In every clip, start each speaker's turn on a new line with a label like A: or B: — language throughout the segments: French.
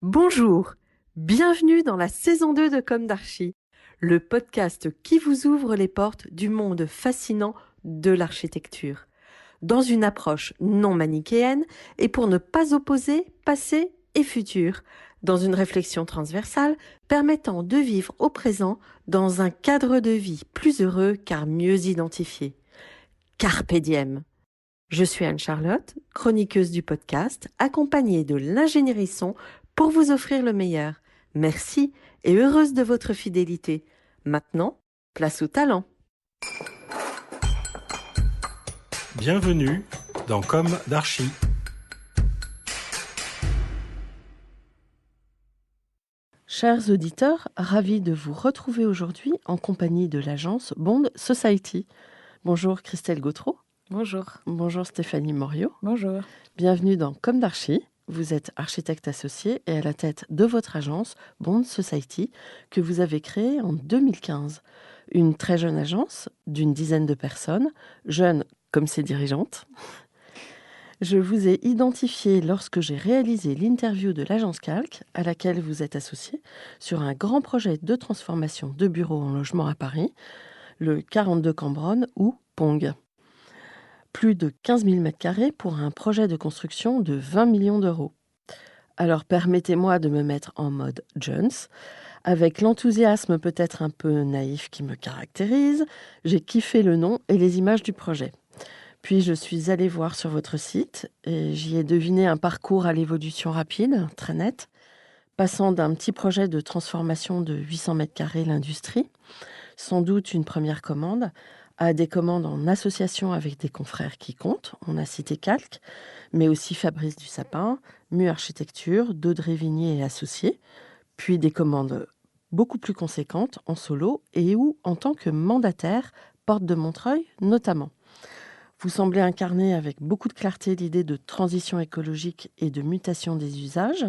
A: Bonjour, bienvenue dans la saison 2 de Comme d'Archi, le podcast qui vous ouvre les portes du monde fascinant de l'architecture, dans une approche non manichéenne et pour ne pas opposer passé et futur, dans une réflexion transversale permettant de vivre au présent dans un cadre de vie plus heureux car mieux identifié. Carpe diem. Je suis Anne-Charlotte, chroniqueuse du podcast, accompagnée de l'ingénierie son pour vous offrir le meilleur. Merci et heureuse de votre fidélité. Maintenant, place au talent.
B: Bienvenue dans Comme d'Archi.
A: Chers auditeurs, ravis de vous retrouver aujourd'hui en compagnie de l'agence Bond Society. Bonjour Christelle Gautreau.
C: Bonjour.
A: Bonjour Stéphanie Morio.
C: Bonjour.
A: Bienvenue dans Comme d'Archi. Vous êtes architecte associé et à la tête de votre agence Bond Society que vous avez créée en 2015. Une très jeune agence d'une dizaine de personnes, jeune comme ses dirigeantes. Je vous ai identifié lorsque j'ai réalisé l'interview de l'agence Calque, à laquelle vous êtes associé, sur un grand projet de transformation de bureaux en logement à Paris, le 42 Cambronne ou Pong. Plus de 15 000 m² pour un projet de construction de 20 millions d'euros. Alors permettez-moi de me mettre en mode Jones. Avec l'enthousiasme peut-être un peu naïf qui me caractérise, j'ai kiffé le nom et les images du projet. Puis je suis allée voir sur votre site et j'y ai deviné un parcours à l'évolution rapide, très net, passant d'un petit projet de transformation de 800 m² l'industrie, sans doute une première commande, à des commandes en association avec des confrères qui comptent. On a cité Calque, mais aussi Fabrice du Sapin, Mu Architecture, d'Audrey Vignier et Associés, puis des commandes beaucoup plus conséquentes en solo et ou en tant que mandataire, Porte de Montreuil notamment. Vous semblez incarner avec beaucoup de clarté l'idée de transition écologique et de mutation des usages,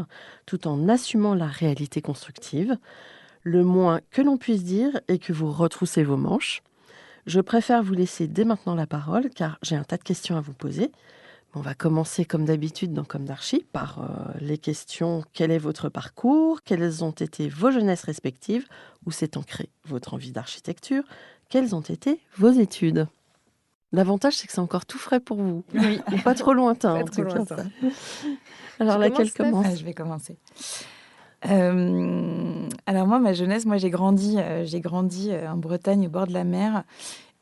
A: tout en assumant la réalité constructive. Le moins que l'on puisse dire est que vous retroussez vos manches. Je préfère vous laisser dès maintenant la parole, car j'ai un tas de questions à vous poser. On va commencer comme d'habitude dans Comme d'Archi par les questions. Quel est votre parcours? Quelles ont été vos jeunesses respectives? Où s'est ancrée votre envie d'architecture? Quelles ont été vos études? L'avantage, c'est que c'est encore tout frais pour vous.
C: Oui.
A: Ou pas trop lointain,
C: Pas
A: en
C: trop
A: tout cas.
C: lointain.
A: Alors, laquelle commence?
C: Je vais commencer. Alors moi, ma jeunesse, j'ai grandi en Bretagne, au bord de la mer,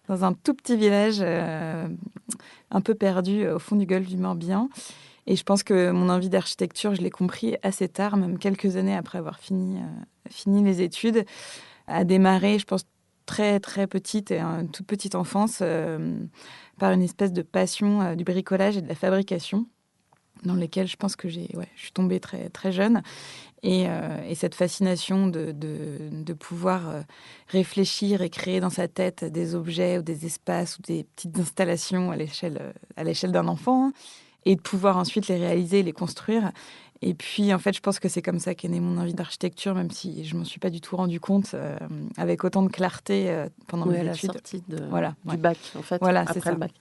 C: dans un tout petit village un peu perdu au fond du golfe du Morbihan. Et je pense que mon envie d'architecture, je l'ai compris assez tard, même quelques années après avoir fini les études, a démarré, je pense, très très petite, une toute petite enfance, par une espèce de passion du bricolage et de la fabrication, dans lesquelles je pense que je suis tombée très, très jeune. Et cette fascination de pouvoir réfléchir et créer dans sa tête des objets ou des espaces ou des petites installations à l'échelle d'un enfant, hein, et de pouvoir ensuite les réaliser, les construire. Et puis, en fait, je pense que c'est comme ça qu'est née mon envie d'architecture, même si je ne m'en suis pas du tout rendu compte avec autant de clarté pendant mes
A: à la
C: études.
A: sortie du
C: Ouais.
A: bac, en fait,
C: Voilà,
A: après
C: c'est ça.
A: le bac.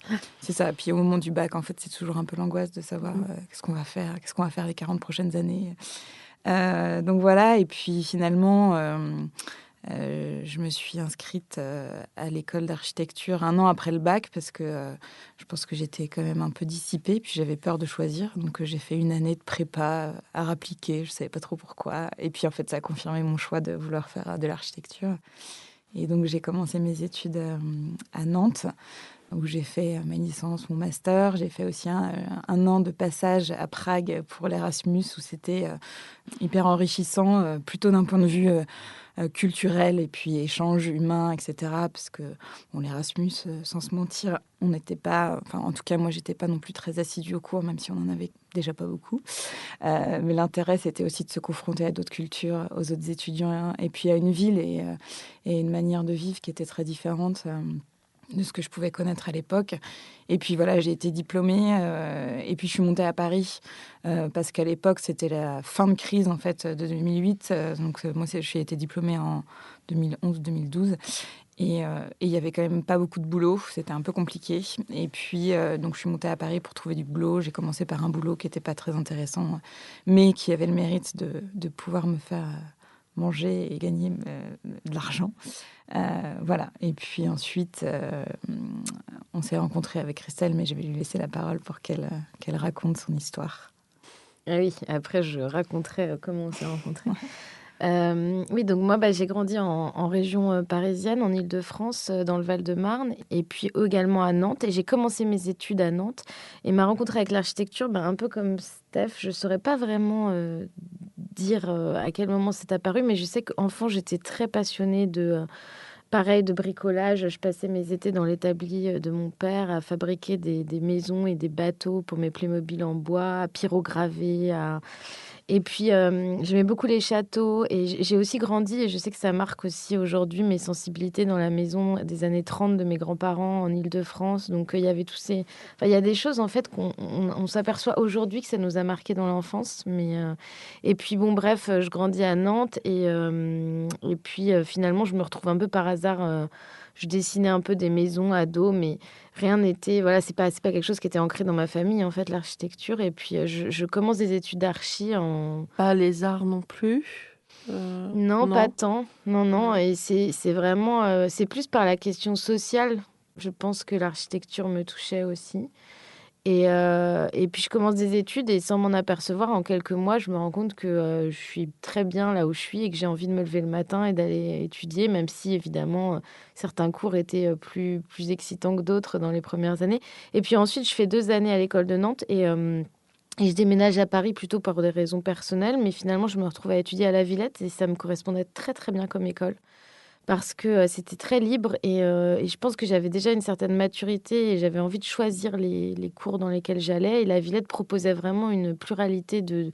C: C'est ça. Puis au moment du bac, en fait, c'est toujours un peu l'angoisse de savoir qu'est-ce qu'on va faire les 40 prochaines années. Donc voilà, et puis finalement, je me suis inscrite à l'école d'architecture 1 an après le bac parce que je pense que j'étais quand même un peu dissipée, puis j'avais peur de choisir. Donc j'ai fait une année de prépa art appliqué, je ne savais pas trop pourquoi. Et puis en fait, ça a confirmé mon choix de vouloir faire de l'architecture. Et donc j'ai commencé mes études à Nantes, où j'ai fait ma licence, mon master. J'ai fait aussi un an de passage à Prague pour l'Erasmus, où c'était hyper enrichissant, plutôt d'un point de vue culturel et puis échange humain, etc. Parce que l'Erasmus, sans se mentir, on n'était pas... Enfin, en tout cas, moi, j'étais pas non plus très assidue au cours, même si on en avait déjà pas beaucoup. Mais l'intérêt, c'était aussi de se confronter à d'autres cultures, aux autres étudiants, et puis à une ville et une manière de vivre qui était très différente. de ce que je pouvais connaître à l'époque. Et puis voilà, j'ai été diplômée et puis je suis montée à Paris parce qu'à l'époque, c'était la fin de crise en fait de 2008. Donc moi, j'ai été diplômée en 2011-2012 et il y avait quand même pas beaucoup de boulot. C'était un peu compliqué. Et puis donc je suis montée à Paris pour trouver du boulot. J'ai commencé par un boulot qui n'était pas très intéressant, mais qui avait le mérite de pouvoir me faire manger et gagner de l'argent. Voilà. Et puis ensuite, on s'est rencontrés avec Christelle, mais je vais lui laisser la parole pour qu'elle raconte son histoire.
D: Ah oui, après je raconterai comment on s'est rencontrés. Oui, donc moi, j'ai grandi en région parisienne, en Île-de-France, dans le Val-de-Marne, et puis également à Nantes. Et j'ai commencé mes études à Nantes. Et ma rencontre avec l'architecture, un peu comme Steph, je ne saurais pas vraiment dire à quel moment c'est apparu, mais je sais qu'enfant, j'étais très passionnée pareil, de bricolage. Je passais mes étés dans l'établi de mon père à fabriquer des maisons et des bateaux pour mes Playmobil en bois, à pyrograver, Et puis, j'aimais beaucoup les châteaux et j'ai aussi grandi, et je sais que ça marque aussi aujourd'hui mes sensibilités dans la maison des années 30 de mes grands-parents en Île-de-France. Donc, il y avait tous ces... Enfin, il y a des choses, en fait, on s'aperçoit aujourd'hui que ça nous a marqué dans l'enfance. Et puis, bon, bref, je grandis à Nantes et puis, finalement, je me retrouve un peu par hasard... Je dessinais un peu des maisons ado, mais rien n'était... Voilà, c'est pas quelque chose qui était ancré dans ma famille, en fait, l'architecture. Et puis, je commence des études d'archi en...
A: Pas les arts non plus
D: Non, pas tant. Non.
A: Ouais.
D: Et c'est vraiment... c'est plus par la question sociale. Je pense que l'architecture me touchait aussi. Et puis, je commence des études et sans m'en apercevoir, en quelques mois, je me rends compte que je suis très bien là où je suis et que j'ai envie de me lever le matin et d'aller étudier, même si, évidemment, certains cours étaient plus excitants que d'autres dans les premières années. Et puis ensuite, je fais 2 années à l'école de Nantes et je déménage à Paris plutôt pour des raisons personnelles, mais finalement, je me retrouve à étudier à la Villette et ça me correspondait très, très bien comme école parce que c'était très libre et je pense que j'avais déjà une certaine maturité et j'avais envie de choisir les cours dans lesquels j'allais. Et la Villette proposait vraiment une pluralité de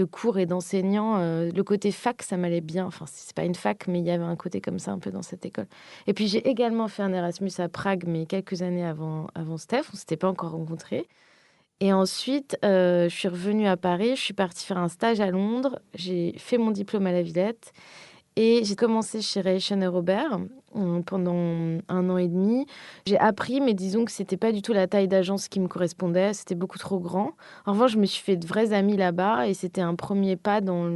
D: cours et d'enseignants. Le côté fac, ça m'allait bien. Enfin, c'est pas une fac, mais il y avait un côté comme ça un peu dans cette école. Et puis, j'ai également fait un Erasmus à Prague, mais quelques années avant Steph. On ne s'était pas encore rencontrés. Et ensuite, je suis revenue à Paris. Je suis partie faire un stage à Londres. J'ai fait mon diplôme à la Villette. Et j'ai commencé chez Reichen et Robert pendant 1 an et demi. J'ai appris, mais disons que c'était pas du tout la taille d'agence qui me correspondait. C'était beaucoup trop grand. En revanche, je me suis fait de vrais amis là-bas et c'était un premier pas dans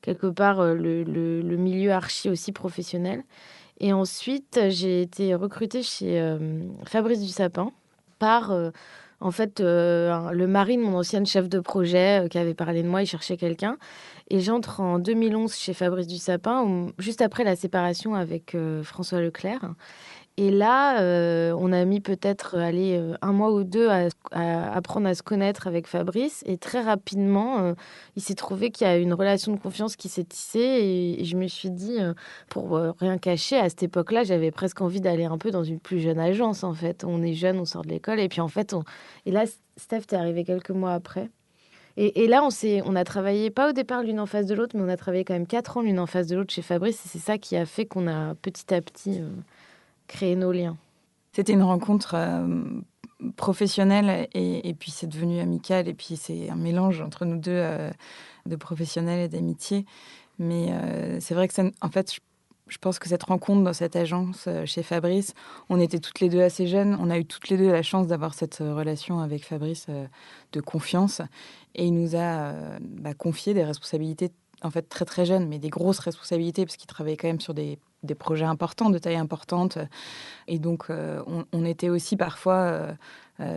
D: quelque part le milieu archi aussi professionnel. Et ensuite, j'ai été recrutée chez Fabrice Dussapin par en fait le mari de mon ancienne chef de projet qui avait parlé de moi. Il cherchait quelqu'un. Et j'entre en 2011 chez Fabrice Dussapin, juste après la séparation avec François Leclerc. Et là, on a mis peut-être 1 mois ou 2 à apprendre à se connaître avec Fabrice. Et très rapidement, il s'est trouvé qu'il y a une relation de confiance qui s'est tissée. Et je me suis dit, pour rien cacher, à cette époque-là, j'avais presque envie d'aller un peu dans une plus jeune agence, en fait. On est jeune, on sort de l'école. Et puis, en fait, et là, Steph, t'es arrivé quelques mois après. Et là, on a travaillé, pas au départ l'une en face de l'autre, mais on a travaillé quand même 4 ans l'une en face de l'autre chez Fabrice. Et c'est ça qui a fait qu'on a petit à petit créé nos liens.
C: C'était une rencontre professionnelle et puis c'est devenu amical. Et puis c'est un mélange entre nous deux de professionnel et d'amitié. Mais c'est vrai que en fait, je pense que cette rencontre dans cette agence chez Fabrice, on était toutes les deux assez jeunes. On a eu toutes les deux la chance d'avoir cette relation avec Fabrice de confiance. Et il nous a confié des responsabilités, en fait, très très jeunes, mais des grosses responsabilités, parce qu'il travaillait quand même sur des projets importants, de taille importante. Et donc, on était aussi parfois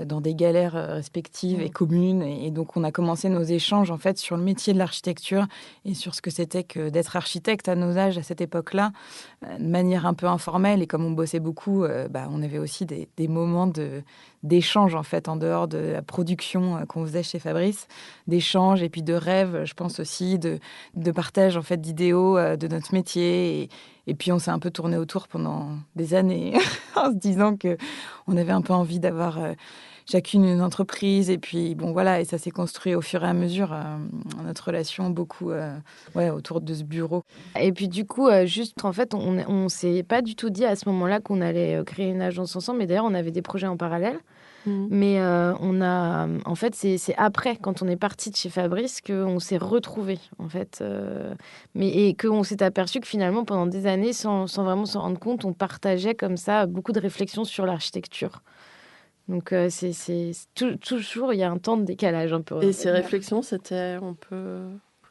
C: dans des galères respectives et communes. Et donc, on a commencé nos échanges, en fait, sur le métier de l'architecture et sur ce que c'était que d'être architecte à nos âges, à cette époque-là, de manière un peu informelle. Et comme on bossait beaucoup, on avait aussi des moments d'échange, en fait, en dehors de la production qu'on faisait chez Fabrice, d'échange et puis de rêves, je pense aussi, de partage, en fait, d'idéaux de notre métier. Et puis, on s'est un peu tourné autour pendant des années en se disant qu'on avait un peu envie d'avoir chacune une entreprise. Et puis, bon, voilà, et ça s'est construit au fur et à mesure, notre relation, beaucoup autour de ce bureau.
D: Et puis du coup, juste en fait, on s'est pas du tout dit à ce moment-là qu'on allait créer une agence ensemble. Et d'ailleurs, on avait des projets en parallèle. Mais en fait, c'est après, quand on est parti de chez Fabrice, qu'on s'est retrouvés, en fait. Et qu'on s'est aperçu que finalement, pendant des années, sans vraiment s'en rendre compte, on partageait comme ça beaucoup de réflexions sur l'architecture. Donc, toujours, il y a un temps de décalage un peu.
A: Et ces réflexions, c'était, on peut...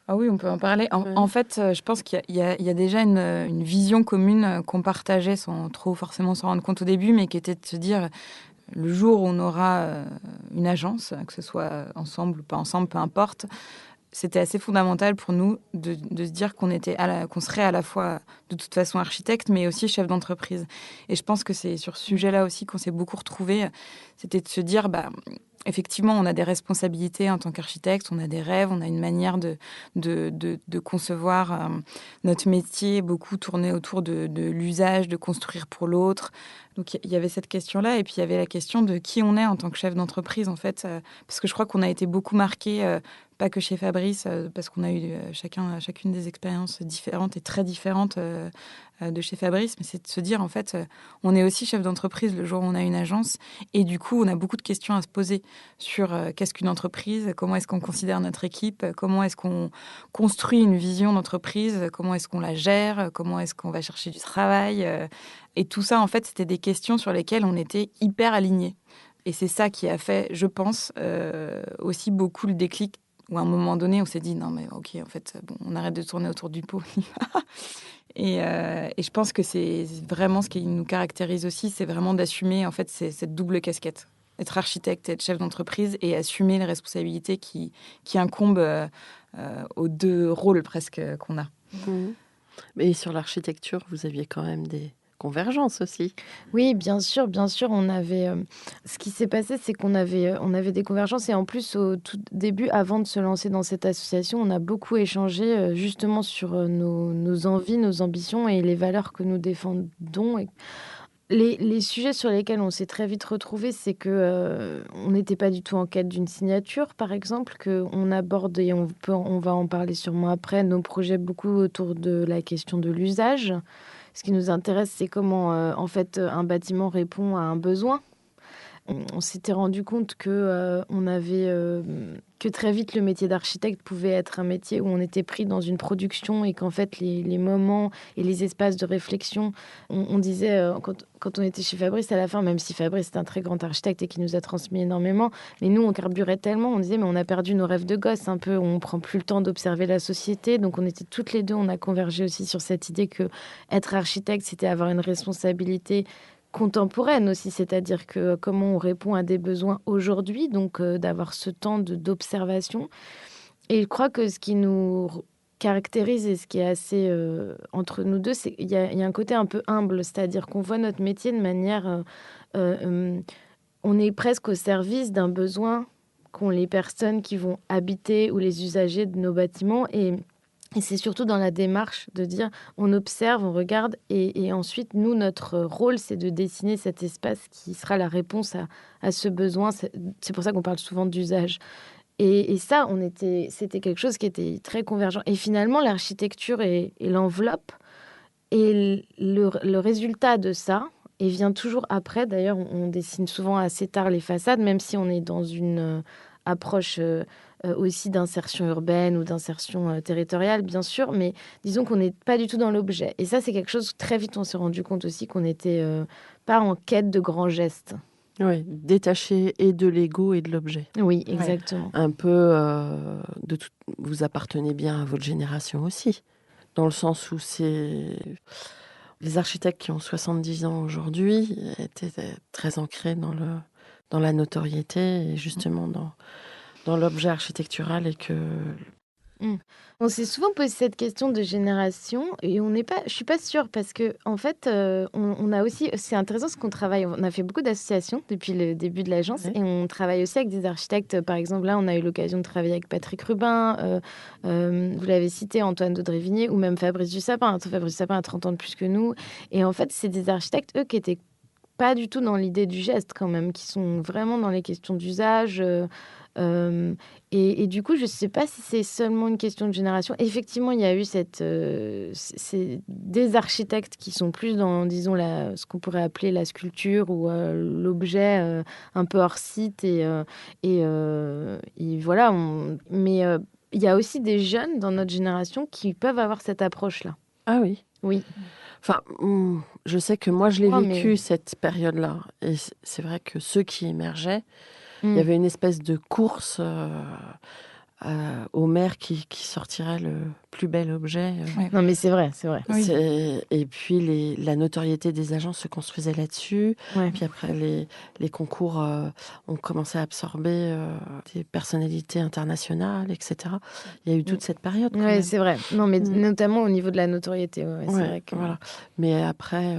C: Ah oui, on peut en parler.
A: Ouais.
C: En fait, je pense qu'il y a déjà une vision commune qu'on partageait sans trop forcément s'en rendre compte au début, mais qui était de se dire... Le jour où on aura une agence, que ce soit ensemble ou pas ensemble, peu importe, c'était assez fondamental pour nous de se dire qu'on serait à la fois de toute façon architecte, mais aussi chef d'entreprise. Et je pense que c'est sur ce sujet-là aussi qu'on s'est beaucoup retrouvés. C'était de se dire, effectivement, on a des responsabilités en tant qu'architecte, on a des rêves, on a une manière de concevoir notre métier, beaucoup tourné autour de l'usage, de construire pour l'autre. Donc, il y avait cette question-là, et puis il y avait la question de qui on est en tant que chef d'entreprise, en fait, parce que je crois qu'on a été beaucoup marqués, pas que chez Fabrice, parce qu'on a eu chacune des expériences différentes et très différentes de chez Fabrice, mais c'est de se dire, en fait, on est aussi chef d'entreprise le jour où on a une agence, et du coup, on a beaucoup de questions à se poser sur qu'est-ce qu'une entreprise, comment est-ce qu'on considère notre équipe, comment est-ce qu'on construit une vision d'entreprise, comment est-ce qu'on la gère, comment est-ce qu'on va chercher du travail. Et tout ça, en fait, c'était des questions sur lesquelles on était hyper alignés. Et c'est ça qui a fait, je pense, aussi beaucoup le déclic, où à un moment donné, on s'est dit, non mais ok, en fait, bon, on arrête de tourner autour du pot. Et je pense que c'est vraiment ce qui nous caractérise aussi, c'est vraiment d'assumer en fait cette double casquette. Être architecte, être chef d'entreprise et assumer les responsabilités qui incombent aux deux rôles presque qu'on a.
A: Mais sur l'architecture, vous aviez quand même des convergences aussi.
D: Oui, bien sûr, on avait... ce qui s'est passé, c'est qu'on avait des convergences. Et en plus, au tout début, avant de se lancer dans cette association, on a beaucoup échangé justement sur nos envies, nos ambitions et les valeurs que nous défendons. Et les sujets sur lesquels on s'est très vite retrouvés, c'est que on n'était pas du tout en quête d'une signature, par exemple, qu'on aborde, et on va en parler sûrement après, nos projets beaucoup autour de la question de l'usage. Ce qui nous intéresse, c'est comment, en fait, un bâtiment répond à un besoin. On s'était rendu compte que très vite, le métier d'architecte pouvait être un métier où on était pris dans une production et qu'en fait, les moments et les espaces de réflexion, on disait, quand on était chez Fabrice à la fin, même si Fabrice est un très grand architecte et qui nous a transmis énormément, mais nous, on carburait tellement, on disait, mais on a perdu nos rêves de gosse un peu, on prend plus le temps d'observer la société. Donc, on était toutes les deux, on a convergé aussi sur cette idée que être architecte, c'était avoir une responsabilité contemporaine aussi, c'est-à-dire que comment on répond à des besoins aujourd'hui, donc d'avoir ce temps d'observation. Et je crois que ce qui nous caractérise et ce qui est assez entre nous deux, c'est qu'il y a un côté un peu humble, c'est-à-dire qu'on voit notre métier de manière... on est presque au service d'un besoin qu'ont les personnes qui vont habiter ou les usagers de nos bâtiments. Et c'est surtout dans la démarche de dire, on observe, on regarde, et ensuite, nous, notre rôle, c'est de dessiner cet espace qui sera la réponse à ce besoin. C'est pour ça qu'on parle souvent d'usage. Et ça, c'était quelque chose qui était très convergent. Et finalement, l'architecture et l'enveloppe, et le résultat de ça, et vient toujours après. D'ailleurs, on dessine souvent assez tard les façades, même si on est dans une approche... aussi d'insertion urbaine ou d'insertion territoriale, bien sûr, mais disons qu'on n'est pas du tout dans l'objet. Et ça, c'est quelque chose, très vite, on s'est rendu compte aussi qu'on n'était pas en quête de grands gestes.
A: Oui, détaché et de l'ego et de l'objet.
D: Oui, exactement.
A: Un peu, vous appartenez bien à votre génération aussi, dans le sens où c'est... Les architectes qui ont 70 ans aujourd'hui étaient très ancrés dans la notoriété et justement dans l'objet architectural, et que...
D: On s'est souvent posé cette question de génération et je suis pas sûre, parce que en fait, on a aussi, c'est intéressant ce qu'on travaille. On a fait beaucoup d'associations depuis le début de l'agence, et on travaille aussi avec des architectes. Par exemple, là, on a eu l'occasion de travailler avec Patrick Rubin, vous l'avez cité, Antoine Daudré-Vigné, ou même Fabrice Dussapin. Fabrice Dussapin a 30 ans de plus que nous. Et en fait, c'est des architectes, eux, qui étaient pas du tout dans l'idée du geste quand même, qui sont vraiment dans les questions d'usage. Et du coup, je ne sais pas si c'est seulement une question de génération. Effectivement, il y a eu c'est des architectes qui sont plus dans, disons, ce qu'on pourrait appeler la sculpture ou l'objet un peu hors site. Et voilà. Mais il y a aussi des jeunes dans notre génération qui peuvent avoir cette approche-là.
A: Ah oui.
D: Oui.
A: Enfin, je sais que moi, je l'ai vécu,
D: mais...
A: cette période-là. Et c'est vrai que ceux qui émergeaient, il y
D: Mm.
A: avait une espèce de course au maire qui sortirait le plus bel objet.
C: Ouais.
D: Non, mais c'est vrai, c'est vrai.
C: Oui.
A: Et puis, la notoriété des agences se construisait là-dessus.
D: Ouais.
A: Puis après, les concours ont commencé à absorber des personnalités internationales, etc. Il y a eu toute cette période. quand
D: Oui,
A: même.
D: c'est vrai. Non, mais
A: Mm.
D: notamment au niveau de la notoriété. Ouais, c'est
A: Ouais,
D: vrai que...
A: voilà. Mais après,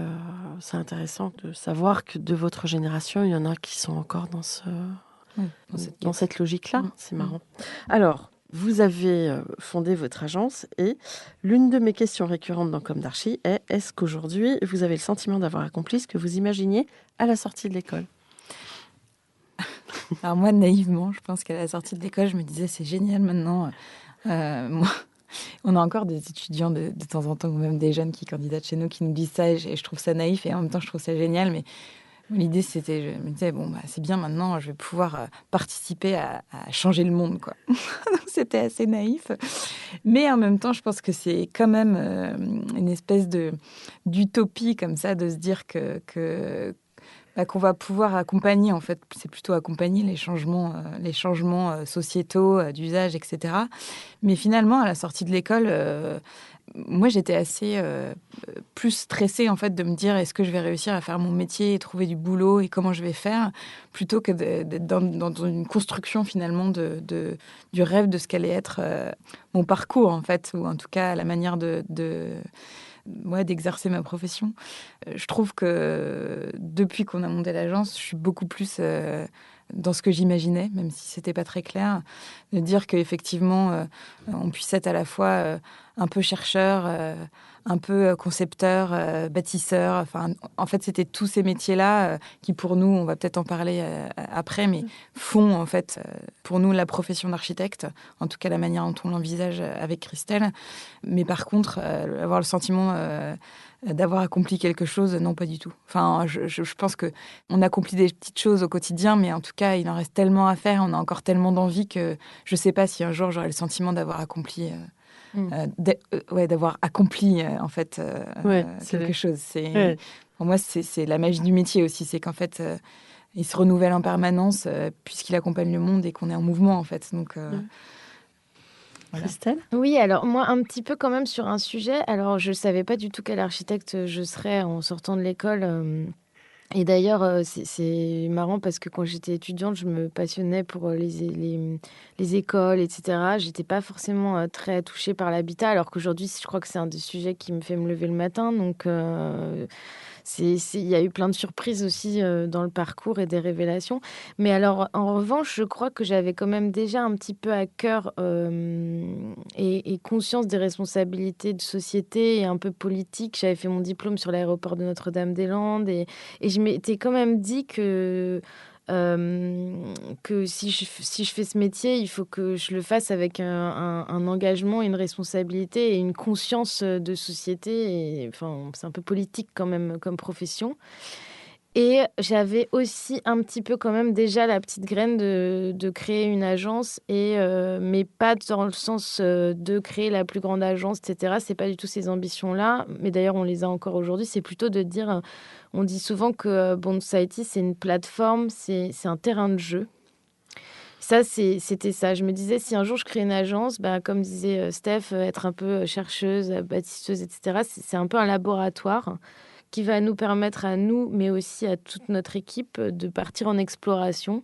A: c'est intéressant de savoir que de votre génération, il y en a qui sont encore dans cette logique-là. C'est marrant. Alors, vous avez fondé votre agence et l'une de mes questions récurrentes dans Comme d'Archi est: est-ce qu'aujourd'hui, vous avez le sentiment d'avoir accompli ce que vous imaginiez à la sortie de l'école ?
C: Alors moi, naïvement, je pense qu'à la sortie de l'école, je me disais, c'est génial maintenant. Moi, on a encore des étudiants de temps en temps, ou même des jeunes qui candidatent chez nous, qui nous disent ça, et je trouve ça naïf, et en même temps, je trouve ça génial. Mais l'idée, c'était, je me disais, bon, c'est bien maintenant, je vais pouvoir participer à changer le monde, quoi. Donc, c'était assez naïf. Mais en même temps, je pense que c'est quand même une espèce d'utopie comme ça, de se dire qu'on va pouvoir accompagner, en fait, c'est plutôt accompagner les changements sociétaux, d'usage, etc. Mais finalement, à la sortie de l'école, moi, j'étais assez plus stressée, en fait, de me dire, est-ce que je vais réussir à faire mon métier et trouver du boulot et comment je vais faire, plutôt que d'être dans une construction, finalement, du rêve de ce qu'allait être mon parcours, en fait, ou en tout cas la manière d'exercer ma profession. Je trouve que depuis qu'on a monté l'agence, je suis beaucoup plus dans ce que j'imaginais, même si c'était pas très clair, de dire qu'effectivement, on puisse être à la fois un peu chercheur, un peu concepteur, bâtisseur. Enfin, en fait, c'était tous ces métiers-là qui, pour nous, on va peut-être en parler après, mais font, en fait, pour nous, la profession d'architecte, en tout cas la manière dont on l'envisage avec Christelle. Mais par contre, avoir le sentiment d'avoir accompli quelque chose, non, pas du tout. Enfin, je pense qu'on accomplit des petites choses au quotidien, mais en tout cas, il en reste tellement à faire, on a encore tellement d'envie que je ne sais pas si un jour j'aurai le sentiment d'avoir accompli... d'avoir accompli en fait quelque chose. Pour moi, c'est la magie du métier aussi, c'est qu'en fait, il se renouvelle en permanence puisqu'il accompagne le monde et qu'on est en mouvement en fait. Donc,
A: voilà. Christelle ?
D: Oui, alors moi, un petit peu quand même sur un sujet. Alors, je ne savais pas du tout quel architecte je serais en sortant de l'école. Et d'ailleurs, c'est marrant parce que quand j'étais étudiante, je me passionnais pour les écoles, etc. J'étais pas forcément très touchée par l'habitat, alors qu'aujourd'hui, je crois que c'est un des sujets qui me fait me lever le matin. Donc, il y a eu plein de surprises aussi dans le parcours et des révélations. Mais alors, en revanche, je crois que j'avais quand même déjà un petit peu à cœur et conscience des responsabilités de société et un peu politique. J'avais fait mon diplôme sur l'aéroport de Notre-Dame-des-Landes et je m'étais quand même dit que si je fais ce métier, il faut que je le fasse avec un engagement, une responsabilité et une conscience de société. Et, enfin, c'est un peu politique quand même comme profession. Et j'avais aussi un petit peu quand même déjà la petite graine de créer une agence, mais pas dans le sens de créer la plus grande agence, etc. C'est pas du tout ces ambitions-là. Mais d'ailleurs, on les a encore aujourd'hui. C'est plutôt de dire... On dit souvent que Bond Society, c'est une plateforme, c'est un terrain de jeu. Ça, c'était ça. Je me disais, si un jour je crée une agence, comme disait Steph, être un peu chercheuse, bâtisseuse, etc., c'est un peu un laboratoire qui va nous permettre à nous, mais aussi à toute notre équipe, de partir en exploration.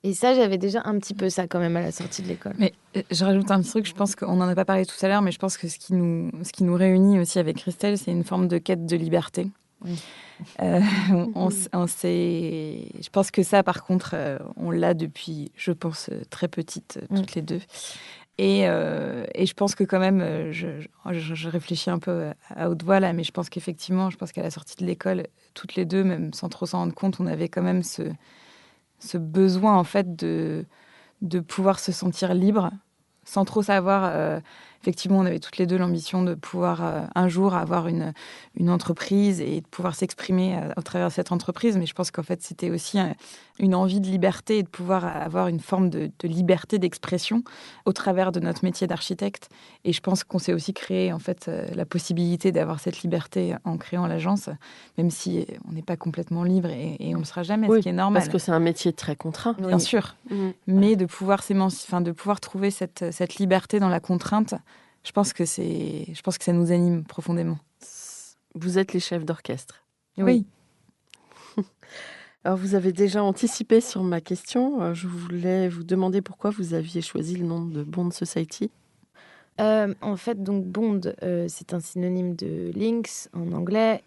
D: Et ça, j'avais déjà un petit peu ça quand même à la sortie de l'école.
C: Mais je rajoute un petit truc, je pense qu'on n'en a pas parlé tout à l'heure, mais je pense que ce qui nous réunit aussi avec Christelle, c'est une forme de quête de liberté. Oui. Je pense que ça, par contre, on l'a depuis, je pense, très petite, toutes les deux. Et je pense que quand même, je réfléchis un peu à haute voix là, mais je pense qu'effectivement, qu'à la sortie de l'école, toutes les deux, même sans trop s'en rendre compte, on avait quand même ce besoin en fait de pouvoir se sentir libre, sans trop savoir. Effectivement, on avait toutes les deux l'ambition de pouvoir un jour avoir une entreprise et de pouvoir s'exprimer au travers de cette entreprise. Mais je pense qu'en fait, c'était aussi une envie de liberté et de pouvoir avoir une forme de liberté d'expression au travers de notre métier d'architecte. Et je pense qu'on s'est aussi créé en fait la possibilité d'avoir cette liberté en créant l'agence, même si on n'est pas complètement libre et on ne le sera jamais, ce qui est normal.
A: Parce que c'est un métier très contraint.
C: Bien sûr. Mais de pouvoir de pouvoir trouver cette liberté dans la contrainte, je pense que ça nous anime profondément.
A: Vous êtes les chefs d'orchestre.
C: Oui.
A: Alors, vous avez déjà anticipé sur ma question. Je voulais vous demander pourquoi vous aviez choisi le nom de Bond Society.
D: En fait, donc Bond, c'est un synonyme de Lynx en anglais.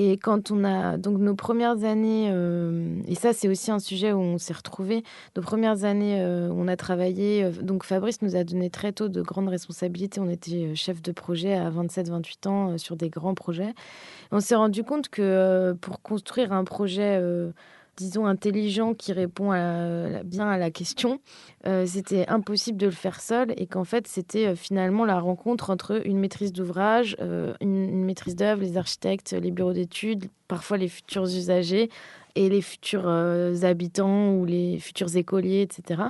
D: Et quand on a donc nos premières années, et ça c'est aussi un sujet où on s'est retrouvés, nos premières années on a travaillé, donc Fabrice nous a donné très tôt de grandes responsabilités. On était chef de projet à 27-28 ans sur des grands projets. On s'est rendu compte que pour construire un projet disons, intelligent qui répond bien à la question, c'était impossible de le faire seul et qu'en fait, c'était finalement la rencontre entre une maîtrise d'ouvrage, une maîtrise d'œuvre, les architectes, les bureaux d'études, parfois les futurs usagers et les futurs habitants ou les futurs écoliers, etc.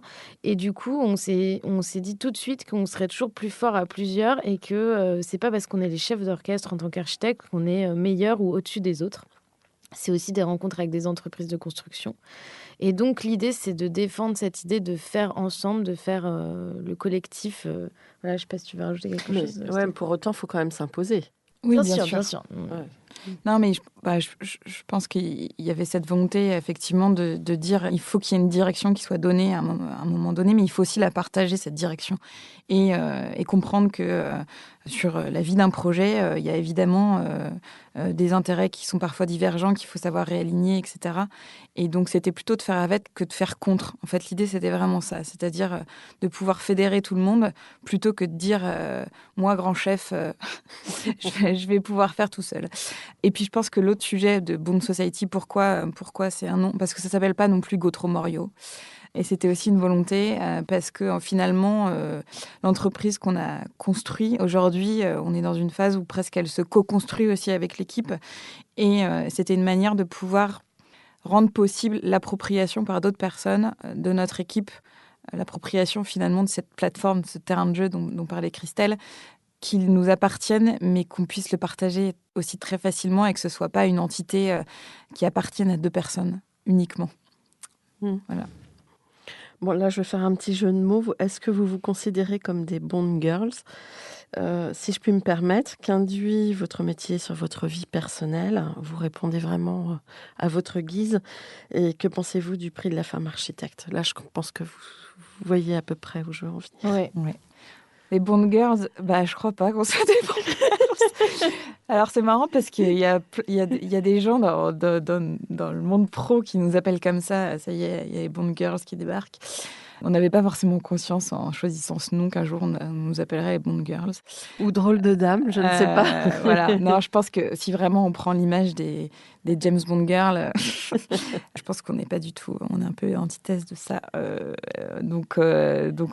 D: Et du coup, on s'est dit tout de suite qu'on serait toujours plus fort à plusieurs et que c'est pas parce qu'on est les chefs d'orchestre en tant qu'architecte qu'on est meilleur ou au-dessus des autres. C'est aussi des rencontres avec des entreprises de construction. Et donc, l'idée, c'est de défendre cette idée de faire ensemble, de faire le collectif. Voilà, je ne sais pas si tu veux rajouter quelque chose.
A: Ouais, pour autant, il faut quand même s'imposer.
C: Oui,
D: bien sûr.
A: Ouais.
C: Non, mais je pense qu'il y avait cette volonté, effectivement, de dire il faut qu'il y ait une direction qui soit donnée à un moment donné, mais il faut aussi la partager, cette direction. Et comprendre que sur la vie d'un projet, il y a évidemment des intérêts qui sont parfois divergents, qu'il faut savoir réaligner, etc. Et donc, c'était plutôt de faire avec que de faire contre. En fait, l'idée, c'était vraiment ça, c'est-à-dire de pouvoir fédérer tout le monde, plutôt que de dire moi, grand chef, je vais pouvoir faire tout seul. Et puis, je pense que l'autre sujet de Bond Society, pourquoi c'est un nom ? Parce que ça s'appelle pas non plus Gautreau Morio. Et c'était aussi une volonté parce que finalement, l'entreprise qu'on a construite, aujourd'hui, on est dans une phase où presque elle se co-construit aussi avec l'équipe. Et c'était une manière de pouvoir rendre possible l'appropriation par d'autres personnes de notre équipe, l'appropriation finalement de cette plateforme, de ce terrain de jeu dont parlait Christelle, qu'il nous appartienne, mais qu'on puisse le partager aussi très facilement et que ce ne soit pas une entité qui appartienne à deux personnes uniquement. Voilà.
A: Bon, là, je vais faire un petit jeu de mots. Est-ce que vous vous considérez comme des Bond Girls ? Si je puis me permettre, qu'induit votre métier sur votre vie personnelle ? Vous répondez vraiment à votre guise. Et que pensez-vous du prix de la femme architecte ? Là, je pense que vous voyez à peu près où je veux en venir.
C: Ouais. Les Bond Girls, je crois pas qu'on soit des Bond Girls. Alors, c'est marrant parce qu'il y a des gens dans le monde pro qui nous appellent comme ça. Ça y est, il y a les Bond Girls qui débarquent. On n'avait pas forcément conscience en choisissant ce nom qu'un jour on nous appellerait les Bond Girls.
A: Ou drôle de dame, je ne sais pas.
C: Voilà. Non, je pense que si vraiment on prend l'image des James Bond Girls, je pense qu'on n'est pas du tout. On est un peu antithèse de ça. Donc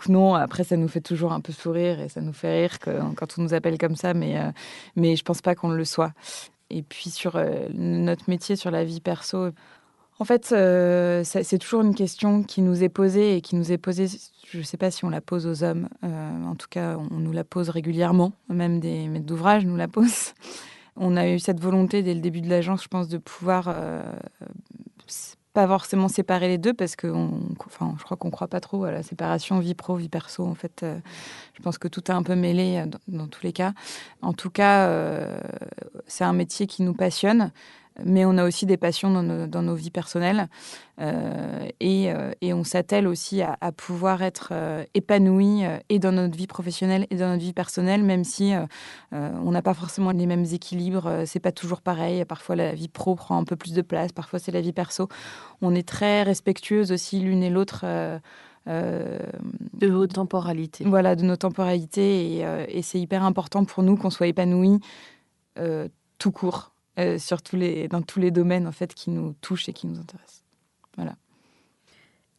C: non, après ça nous fait toujours un peu sourire et ça nous fait rire quand on nous appelle comme ça, mais je pense pas qu'on le soit. Et puis sur notre métier, sur la vie perso, en fait, c'est toujours une question qui nous est posée et qui nous est posée, je ne sais pas si on la pose aux hommes, en tout cas on nous la pose régulièrement, même des maîtres d'ouvrage nous la posent. On a eu cette volonté dès le début de l'agence, je pense, de pouvoir pas forcément séparer les deux parce que je crois qu'on ne croit pas trop à la séparation vie pro, vie perso. En fait, je pense que tout est un peu mêlé dans tous les cas. En tout cas, c'est un métier qui nous passionne. Mais on a aussi des passions dans nos vies personnelles et on s'attelle aussi à pouvoir être épanoui et dans notre vie professionnelle et dans notre vie personnelle, même si on n'a pas forcément les mêmes équilibres, c'est pas toujours pareil. Parfois la vie pro prend un peu plus de place, parfois c'est la vie perso. On est très respectueuses aussi l'une et l'autre
A: De vos temporalités.
C: Voilà, de nos temporalités. Et c'est hyper important pour nous qu'on soit épanouis tout court, dans tous les domaines en fait, qui nous touchent et qui nous intéressent. Voilà.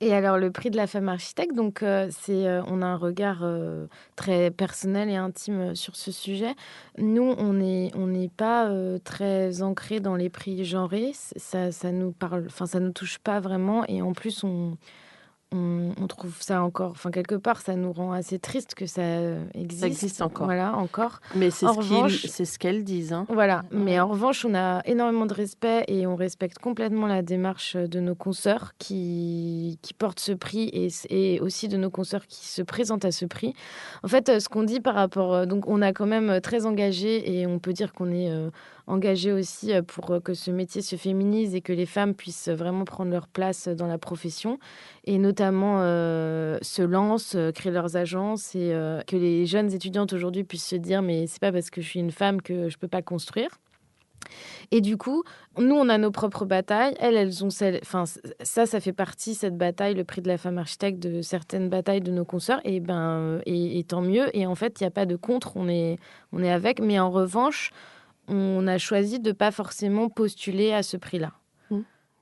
D: Et alors, le prix de la femme architecte, donc on a un regard très personnel et intime sur ce sujet. Nous, on n'est pas très ancré dans les prix genrés. Ça nous parle, enfin, ça nous touche pas vraiment. Et en plus, on trouve ça encore, enfin, quelque part, ça nous rend assez triste que ça existe.
A: Ça existe encore.
D: Voilà, encore.
A: Mais c'est
D: En revanche,
A: c'est ce qu'elles disent. Hein.
D: Voilà, mais en revanche, on a énormément de respect et on respecte complètement la démarche de nos consoeurs qui portent ce prix et aussi de nos consoeurs qui se présentent à ce prix. En fait, ce qu'on dit par rapport... donc, on a quand même très engagé et on peut dire qu'on est engagé aussi pour que ce métier se féminise et que les femmes puissent vraiment prendre leur place dans la profession et notamment se lancent, créent leurs agences et que les jeunes étudiantes aujourd'hui puissent se dire mais c'est pas parce que je suis une femme que je peux pas construire. Et du coup, nous, on a nos propres batailles. Elles ont celles... Enfin, ça fait partie, cette bataille, le prix de la femme architecte, de certaines batailles de nos consoeurs. Et tant mieux. Et en fait, il n'y a pas de contre, on est avec. Mais en revanche, on a choisi de ne pas forcément postuler à ce prix-là.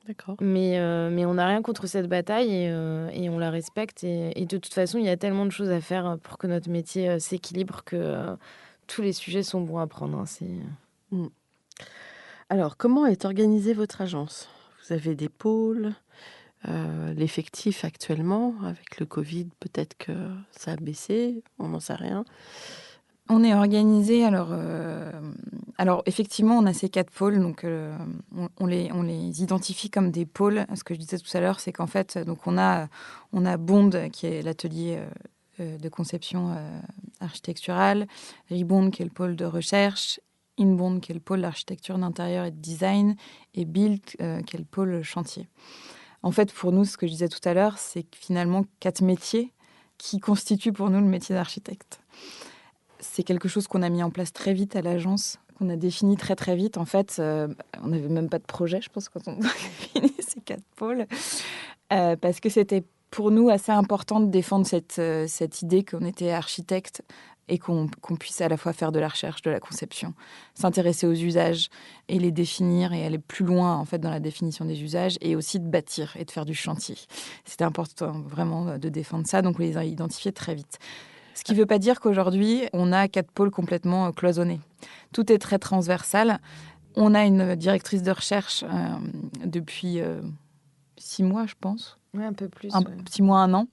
A: D'accord.
D: Mais on n'a rien contre cette bataille et on la respecte. Et de toute façon, il y a tellement de choses à faire pour que notre métier s'équilibre que tous les sujets sont bons à prendre. Hein,
A: Alors, comment est organisée votre agence ? Vous avez des pôles, l'effectif actuellement, avec le Covid, peut-être que ça a baissé, on n'en sait rien.
C: On est organisé, alors effectivement, on a ces 4 pôles, donc on les identifie comme des pôles. Ce que je disais tout à l'heure, c'est qu'en fait, donc on a Bond, qui est l'atelier de conception architecturale, Ribond, qui est le pôle de recherche, Inbond, qui est le pôle d'architecture d'intérieur et de design, et Build, qui est le pôle chantier. En fait, pour nous, ce que je disais tout à l'heure, c'est finalement 4 métiers qui constituent pour nous le métier d'architecte. C'est quelque chose qu'on a mis en place très vite à l'agence, qu'on a défini très très vite. En fait, on n'avait même pas de projet, je pense, quand on a défini ces 4 pôles, parce que c'était pour nous assez important de défendre cette idée qu'on était architecte et qu'on puisse à la fois faire de la recherche, de la conception, s'intéresser aux usages et les définir et aller plus loin en fait dans la définition des usages et aussi de bâtir et de faire du chantier. C'était important vraiment de défendre ça, donc on les a identifiés très vite. Ce qui ne veut pas dire qu'aujourd'hui, on a 4 pôles complètement cloisonnés. Tout est très transversal. On a une directrice de recherche depuis 6 mois, je pense.
D: Oui, un peu plus.
C: 6 mois, 1 an.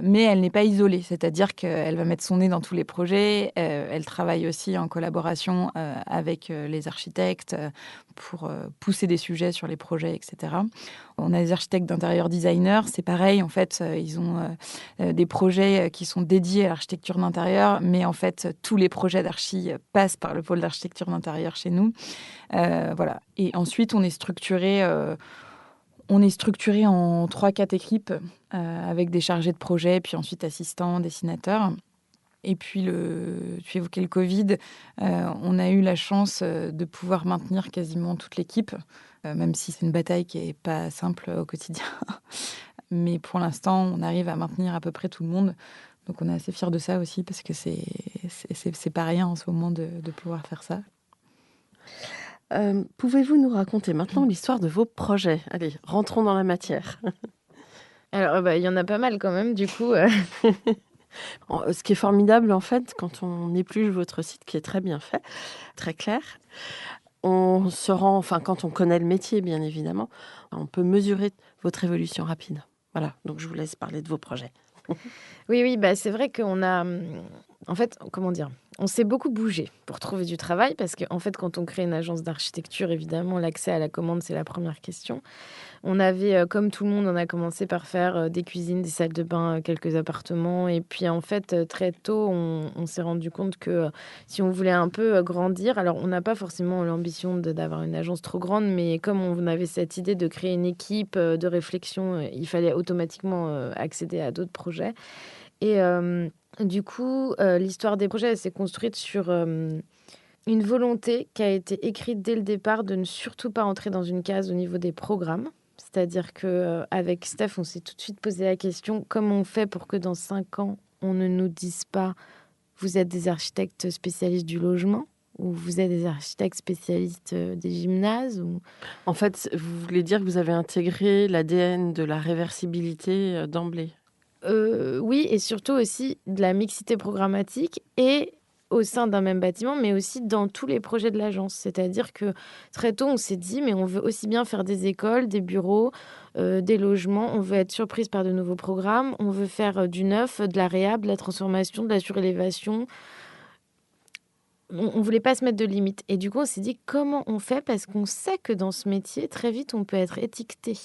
C: Mais elle n'est pas isolée, c'est-à-dire qu'elle va mettre son nez dans tous les projets. Elle travaille aussi en collaboration avec les architectes pour pousser des sujets sur les projets, etc. On a des architectes d'intérieur designers, c'est pareil. En fait, ils ont des projets qui sont dédiés à l'architecture d'intérieur, mais en fait, tous les projets d'archi passent par le pôle d'architecture d'intérieur chez nous. Voilà. Et ensuite, on est structuré en 3-4 équipes avec des chargés de projet, puis ensuite assistants, dessinateurs. Et puis, tu évoquais le Covid, on a eu la chance de pouvoir maintenir quasiment toute l'équipe, même si c'est une bataille qui n'est pas simple au quotidien. Mais pour l'instant, on arrive à maintenir à peu près tout le monde. Donc on est assez fiers de ça aussi, parce que c'est pas rien en ce moment de pouvoir faire ça.
A: Pouvez-vous nous raconter maintenant l'histoire de vos projets ? Allez, rentrons dans la matière.
D: Alors, il y en a pas mal quand même, du coup.
A: Ce qui est formidable, en fait, quand on épluche votre site, qui est très bien fait, très clair, on se rend, enfin, quand on connaît le métier, bien évidemment, on peut mesurer votre évolution rapide. Voilà, donc je vous laisse parler de vos projets.
D: Oui, c'est vrai qu'on a... En fait, comment dire ? On s'est beaucoup bougé pour trouver du travail parce qu'en fait, quand on crée une agence d'architecture, évidemment, l'accès à la commande, c'est la première question. On avait, comme tout le monde, on a commencé par faire des cuisines, des salles de bain, quelques appartements. Et puis, en fait, très tôt, on s'est rendu compte que si on voulait un peu grandir, alors on n'a pas forcément l'ambition d'avoir une agence trop grande, mais comme on avait cette idée de créer une équipe de réflexion, il fallait automatiquement accéder à d'autres projets. Et du coup, l'histoire des projets, elle s'est construite sur une volonté qui a été écrite dès le départ de ne surtout pas entrer dans une case au niveau des programmes. C'est-à-dire qu'avec Steph, on s'est tout de suite posé la question, comment on fait pour que dans 5 ans, on ne nous dise pas vous êtes des architectes spécialistes du logement ou vous êtes des architectes spécialistes des gymnases ou...
A: En fait, vous voulez dire que vous avez intégré l'ADN de la réversibilité d'emblée?
D: Oui, et surtout aussi de la mixité programmatique et au sein d'un même bâtiment, mais aussi dans tous les projets de l'agence. C'est-à-dire que très tôt, on s'est dit, mais on veut aussi bien faire des écoles, des bureaux, des logements. On veut être surprise par de nouveaux programmes. On veut faire du neuf, de la réhab, de la transformation, de la surélévation. On ne voulait pas se mettre de limites. Et du coup, on s'est dit, comment on fait? Parce qu'on sait que dans ce métier, très vite, on peut être étiqueté.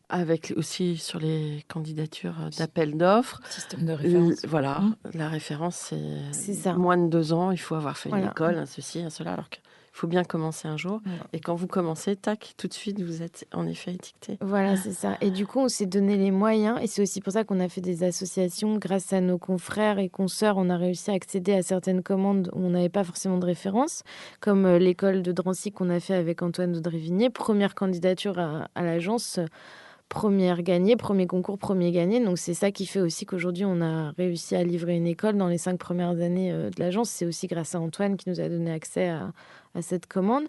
A: Avec aussi sur les candidatures d'appel d'offres.
C: Système de référence.
A: Voilà, la référence,
D: C'est ça.
A: moins de 2 ans, il faut avoir fait une
D: Voilà.
A: école, un ceci, un cela, alors qu'il faut bien commencer un jour.
C: Voilà.
A: Et quand vous commencez, tac, tout de suite, vous êtes en effet étiqueté.
D: Voilà, c'est ça. Et du coup, on s'est donné les moyens. Et c'est aussi pour ça qu'on a fait des associations. Grâce à nos confrères et consoeurs, on a réussi à accéder à certaines commandes où on n'avait pas forcément de référence, comme l'école de Drancy qu'on a fait avec Antoine de Drevigné. Première candidature à l'agence, première gagnée, premier concours, premier gagné. Donc, c'est ça qui fait aussi qu'aujourd'hui, on a réussi à livrer une école dans les 5 premières années de l'agence. C'est aussi grâce à Antoine qui nous a donné accès à cette commande.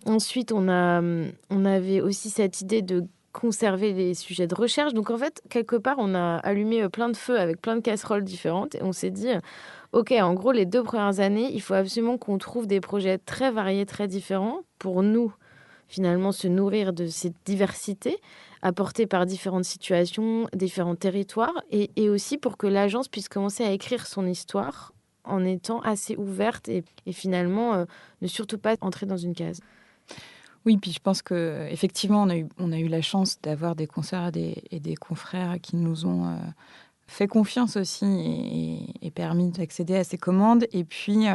D: Ensuite, on avait aussi cette idée de conserver les sujets de recherche. Donc, en fait, quelque part, on a allumé plein de feux avec plein de casseroles différentes. Et on s'est dit, OK, en gros, les 2 premières années, il faut absolument qu'on trouve des projets très variés, très différents pour nous, finalement, se nourrir de cette diversité apportée par différentes situations, différents territoires, et aussi pour que l'agence puisse commencer à écrire son histoire en étant assez ouverte et finalement ne surtout pas entrer dans une case.
C: Oui, puis je pense qu'effectivement, on a eu la chance d'avoir des consoeurs et des confrères qui nous ont fait confiance aussi et permis d'accéder à ces commandes. Et puis,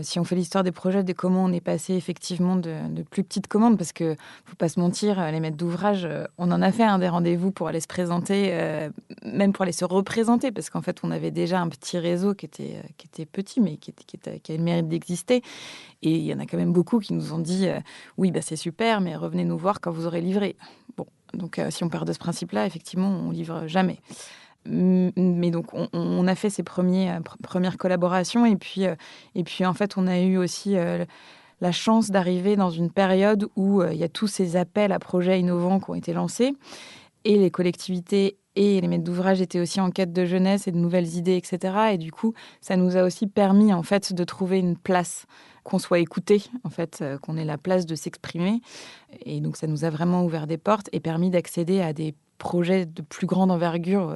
C: si on fait l'histoire des projets, de comment on est passé effectivement de plus petites commandes, parce que faut pas se mentir, les maîtres d'ouvrage, on en a fait des rendez-vous pour aller se présenter, même pour aller se représenter, parce qu'en fait, on avait déjà un petit réseau qui était petit, mais qui a le mérite d'exister. Et il y en a quand même beaucoup qui nous ont dit oui, bah, c'est super, mais revenez nous voir quand vous aurez livré. Bon, donc si on part de ce principe-là, effectivement, on livre jamais. Mais donc, on a fait ces premières collaborations. Et puis, en fait, on a eu aussi la chance d'arriver dans une période où il y a tous ces appels à projets innovants qui ont été lancés. Et les collectivités et les maîtres d'ouvrage étaient aussi en quête de jeunesse et de nouvelles idées, etc. Et du coup, ça nous a aussi permis, en fait, de trouver une place, qu'on soit écouté, en fait, qu'on ait la place de s'exprimer. Et donc, ça nous a vraiment ouvert des portes et permis d'accéder à des projets de plus grande envergure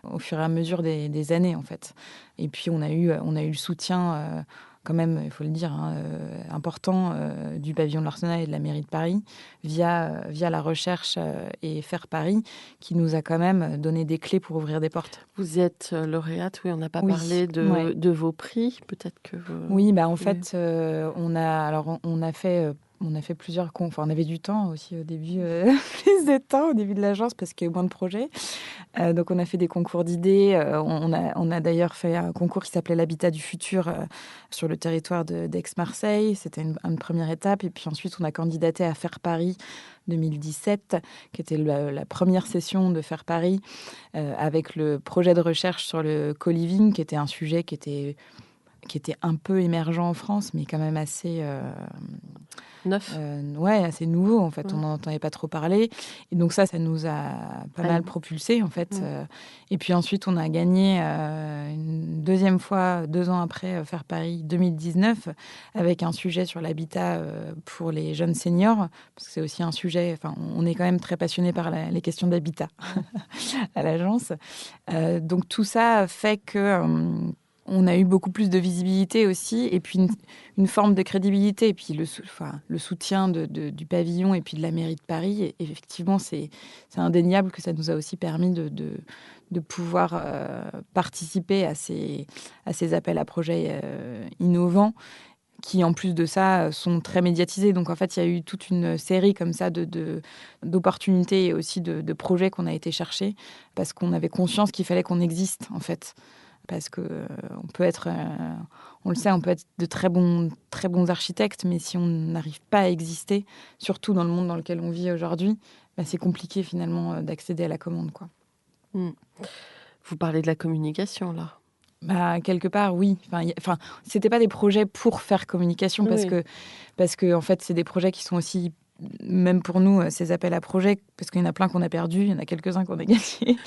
C: au fur et à mesure des années, en fait. Et puis, on a eu le soutien, quand même, il faut le dire, important du pavillon de l'Arsenal et de la mairie de Paris, via la recherche et Faire Paris, qui nous a quand même donné des clés pour ouvrir des portes.
A: Vous êtes lauréate, oui, on n'a pas
C: Oui,
A: parlé
C: ouais.
A: de vos prix, peut-être que vous...
C: Oui, bah en fait, on a fait plusieurs on avait du temps aussi au début, plus de temps au début de l'agence parce qu'il y a eu moins de projets. Donc on a fait des concours d'idées. On a d'ailleurs fait un concours qui s'appelait l'Habitat du futur sur le territoire d'Aix-Marseille. C'était une première étape. Et puis ensuite, on a candidaté à Faire Paris 2017, qui était la première session de Faire Paris, avec le projet de recherche sur le co-living, qui était un sujet qui était un peu émergent en France, mais quand même assez...
A: neuf.
C: Assez nouveau, en fait. On n'en entendait pas trop parler. Et donc ça nous a pas mal propulsé, en fait. Et puis ensuite, on a gagné une deuxième fois, 2 ans après, Faire Paris 2019, avec un sujet sur l'habitat pour les jeunes seniors, parce que c'est aussi un sujet... Enfin, on est quand même très passionné par les questions d'habitat à l'agence. Donc tout ça fait que... on a eu beaucoup plus de visibilité aussi, et puis une forme de crédibilité, et puis le soutien du pavillon et puis de la mairie de Paris. Et effectivement, c'est indéniable que ça nous a aussi permis de pouvoir participer à ces appels à projets innovants, qui, en plus de ça, sont très médiatisés. Donc, en fait, il y a eu toute une série comme ça d'opportunités et aussi de projets qu'on a été chercher, parce qu'on avait conscience qu'il fallait qu'on existe, en fait. Parce que on peut être, on le sait, on peut être de très bons architectes, mais si on n'arrive pas à exister, surtout dans le monde dans lequel on vit aujourd'hui, c'est compliqué finalement d'accéder à la commande, quoi.
A: Vous parlez de la communication, là.
C: Quelque part, oui. C'était pas des projets pour faire communication parce que en fait, c'est des projets qui sont aussi, même pour nous, ces appels à projets, parce qu'il y en a plein qu'on a perdus, il y en a quelques-uns qu'on a gagnés.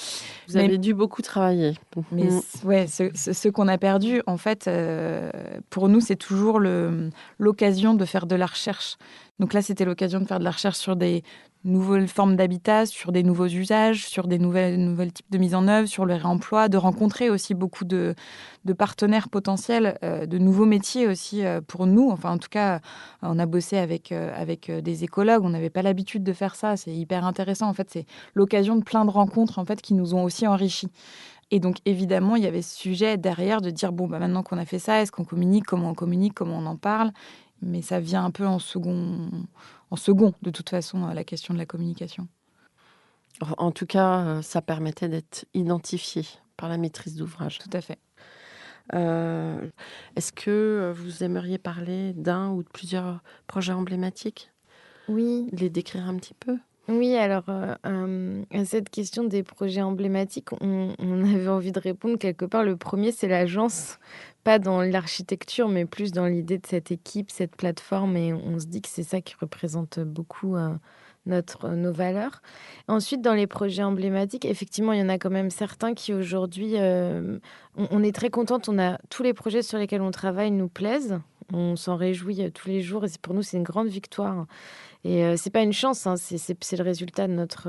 A: Vous avez dû beaucoup travailler.
C: Mais ceux qu'on a perdus, en fait, pour nous, c'est toujours l'occasion de faire de la recherche. Donc là, c'était l'occasion de faire de la recherche sur des nouvelles formes d'habitat, sur des nouveaux usages, sur des nouvelles types de mise en œuvre, sur le réemploi, de rencontrer aussi beaucoup de partenaires potentiels, de nouveaux métiers aussi pour nous. Enfin, en tout cas, on a bossé avec des écologues. On n'avait pas l'habitude de faire ça. C'est hyper intéressant. En fait, c'est l'occasion de plein de rencontres en fait, qui nous ont aussi enrichis. Et donc, évidemment, il y avait ce sujet derrière de dire, maintenant qu'on a fait ça, est-ce qu'on communique, comment on en parle? Mais ça vient un peu en second, de toute façon, la question de la communication.
A: En tout cas, ça permettait d'être identifié par la maîtrise d'ouvrage.
C: Tout à fait.
A: Est-ce que vous aimeriez parler d'un ou de plusieurs projets emblématiques?
D: Oui.
A: Les décrire un petit peu?
D: Oui, alors à cette question des projets emblématiques, on avait envie de répondre quelque part. Le premier, c'est l'agence, pas dans l'architecture, mais plus dans l'idée de cette équipe, cette plateforme. Et on se dit que c'est ça qui représente beaucoup nos valeurs. Ensuite, dans les projets emblématiques, effectivement, il y en a quand même certains qui aujourd'hui, on est très contente. Tous les projets sur lesquels on travaille nous plaisent. On s'en réjouit tous les jours et pour nous, c'est une grande victoire. Et c'est pas une chance, c'est le résultat de notre...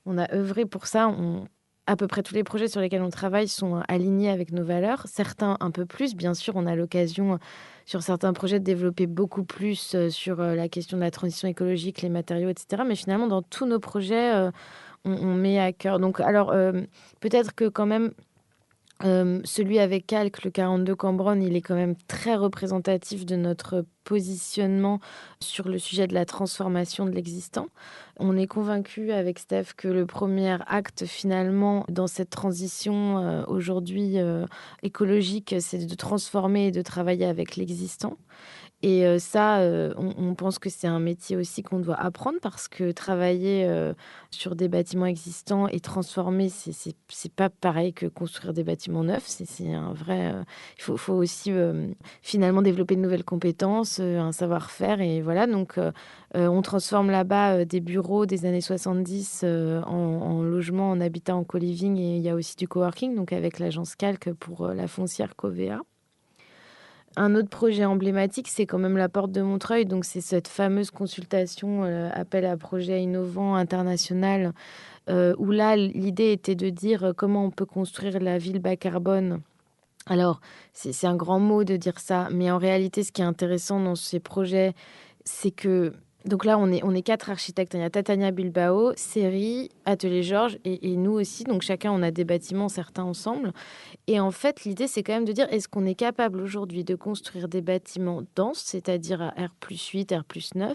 D: on a œuvré pour ça. À peu près tous les projets sur lesquels on travaille sont alignés avec nos valeurs. Certains un peu plus. Bien sûr, on a l'occasion sur certains projets de développer beaucoup plus sur la question de la transition écologique, les matériaux, etc. Mais finalement, dans tous nos projets, on met à cœur. Donc, alors, peut-être que quand même... celui avec Calque, le 42 Cambronne, il est quand même très représentatif de notre positionnement sur le sujet de la transformation de l'existant. On est convaincu avec Steph que le premier acte finalement dans cette transition aujourd'hui écologique, c'est de transformer et de travailler avec l'existant. Et ça, on pense que c'est un métier aussi qu'on doit apprendre parce que travailler sur des bâtiments existants et transformer, c'est pas pareil que construire des bâtiments neufs. C'est un vrai... Il faut aussi finalement développer de nouvelles compétences, un savoir-faire. Et voilà, donc on transforme là-bas des bureaux des années 70 en logement, en habitat, en co-living. Et il y a aussi du coworking, donc avec l'agence Calque pour la foncière Covea. Un autre projet emblématique, c'est quand même la Porte de Montreuil. Donc, c'est cette fameuse consultation appel à projet innovant international où là, l'idée était de dire comment on peut construire la ville bas carbone. Alors, c'est un grand mot de dire ça, mais en réalité, ce qui est intéressant dans ces projets, c'est que... Donc là, on est 4 architectes. Il y a Tatania Bilbao, Seri, Atelier Georges et nous aussi. Donc chacun, on a des bâtiments, certains ensemble. Et en fait, l'idée, c'est quand même de dire, est-ce qu'on est capable aujourd'hui de construire des bâtiments denses, c'est-à-dire à R+8, R+9,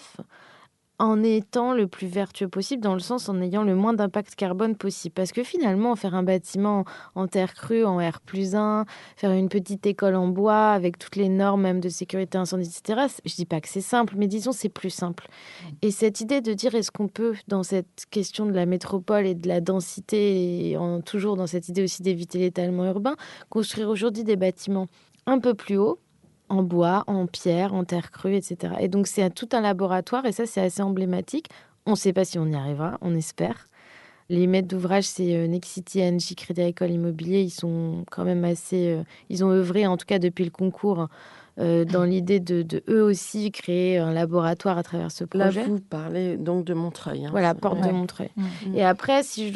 D: en étant le plus vertueux possible, dans le sens en ayant le moins d'impact carbone possible. Parce que finalement, faire un bâtiment en terre crue, en R+1, faire une petite école en bois avec toutes les normes même de sécurité incendie, etc., je dis pas que c'est simple, mais disons c'est plus simple. Et cette idée de dire, est-ce qu'on peut, dans cette question de la métropole et de la densité, et toujours dans cette idée aussi d'éviter l'étalement urbain, construire aujourd'hui des bâtiments un peu plus hauts, en bois, en pierre, en terre crue, etc. Et donc, c'est tout un laboratoire et ça, c'est assez emblématique. On ne sait pas si on y arrivera, on espère. Les maîtres d'ouvrage, c'est Nexity, Engie, Crédit Agricole Immobilier. Ils sont quand même assez... ils ont œuvré, en tout cas depuis le concours, dans l'idée de eux aussi créer un laboratoire à travers ce projet.
A: Là, vous parlez donc de Montreuil.
D: Voilà, Porte de Montreuil. Et après, si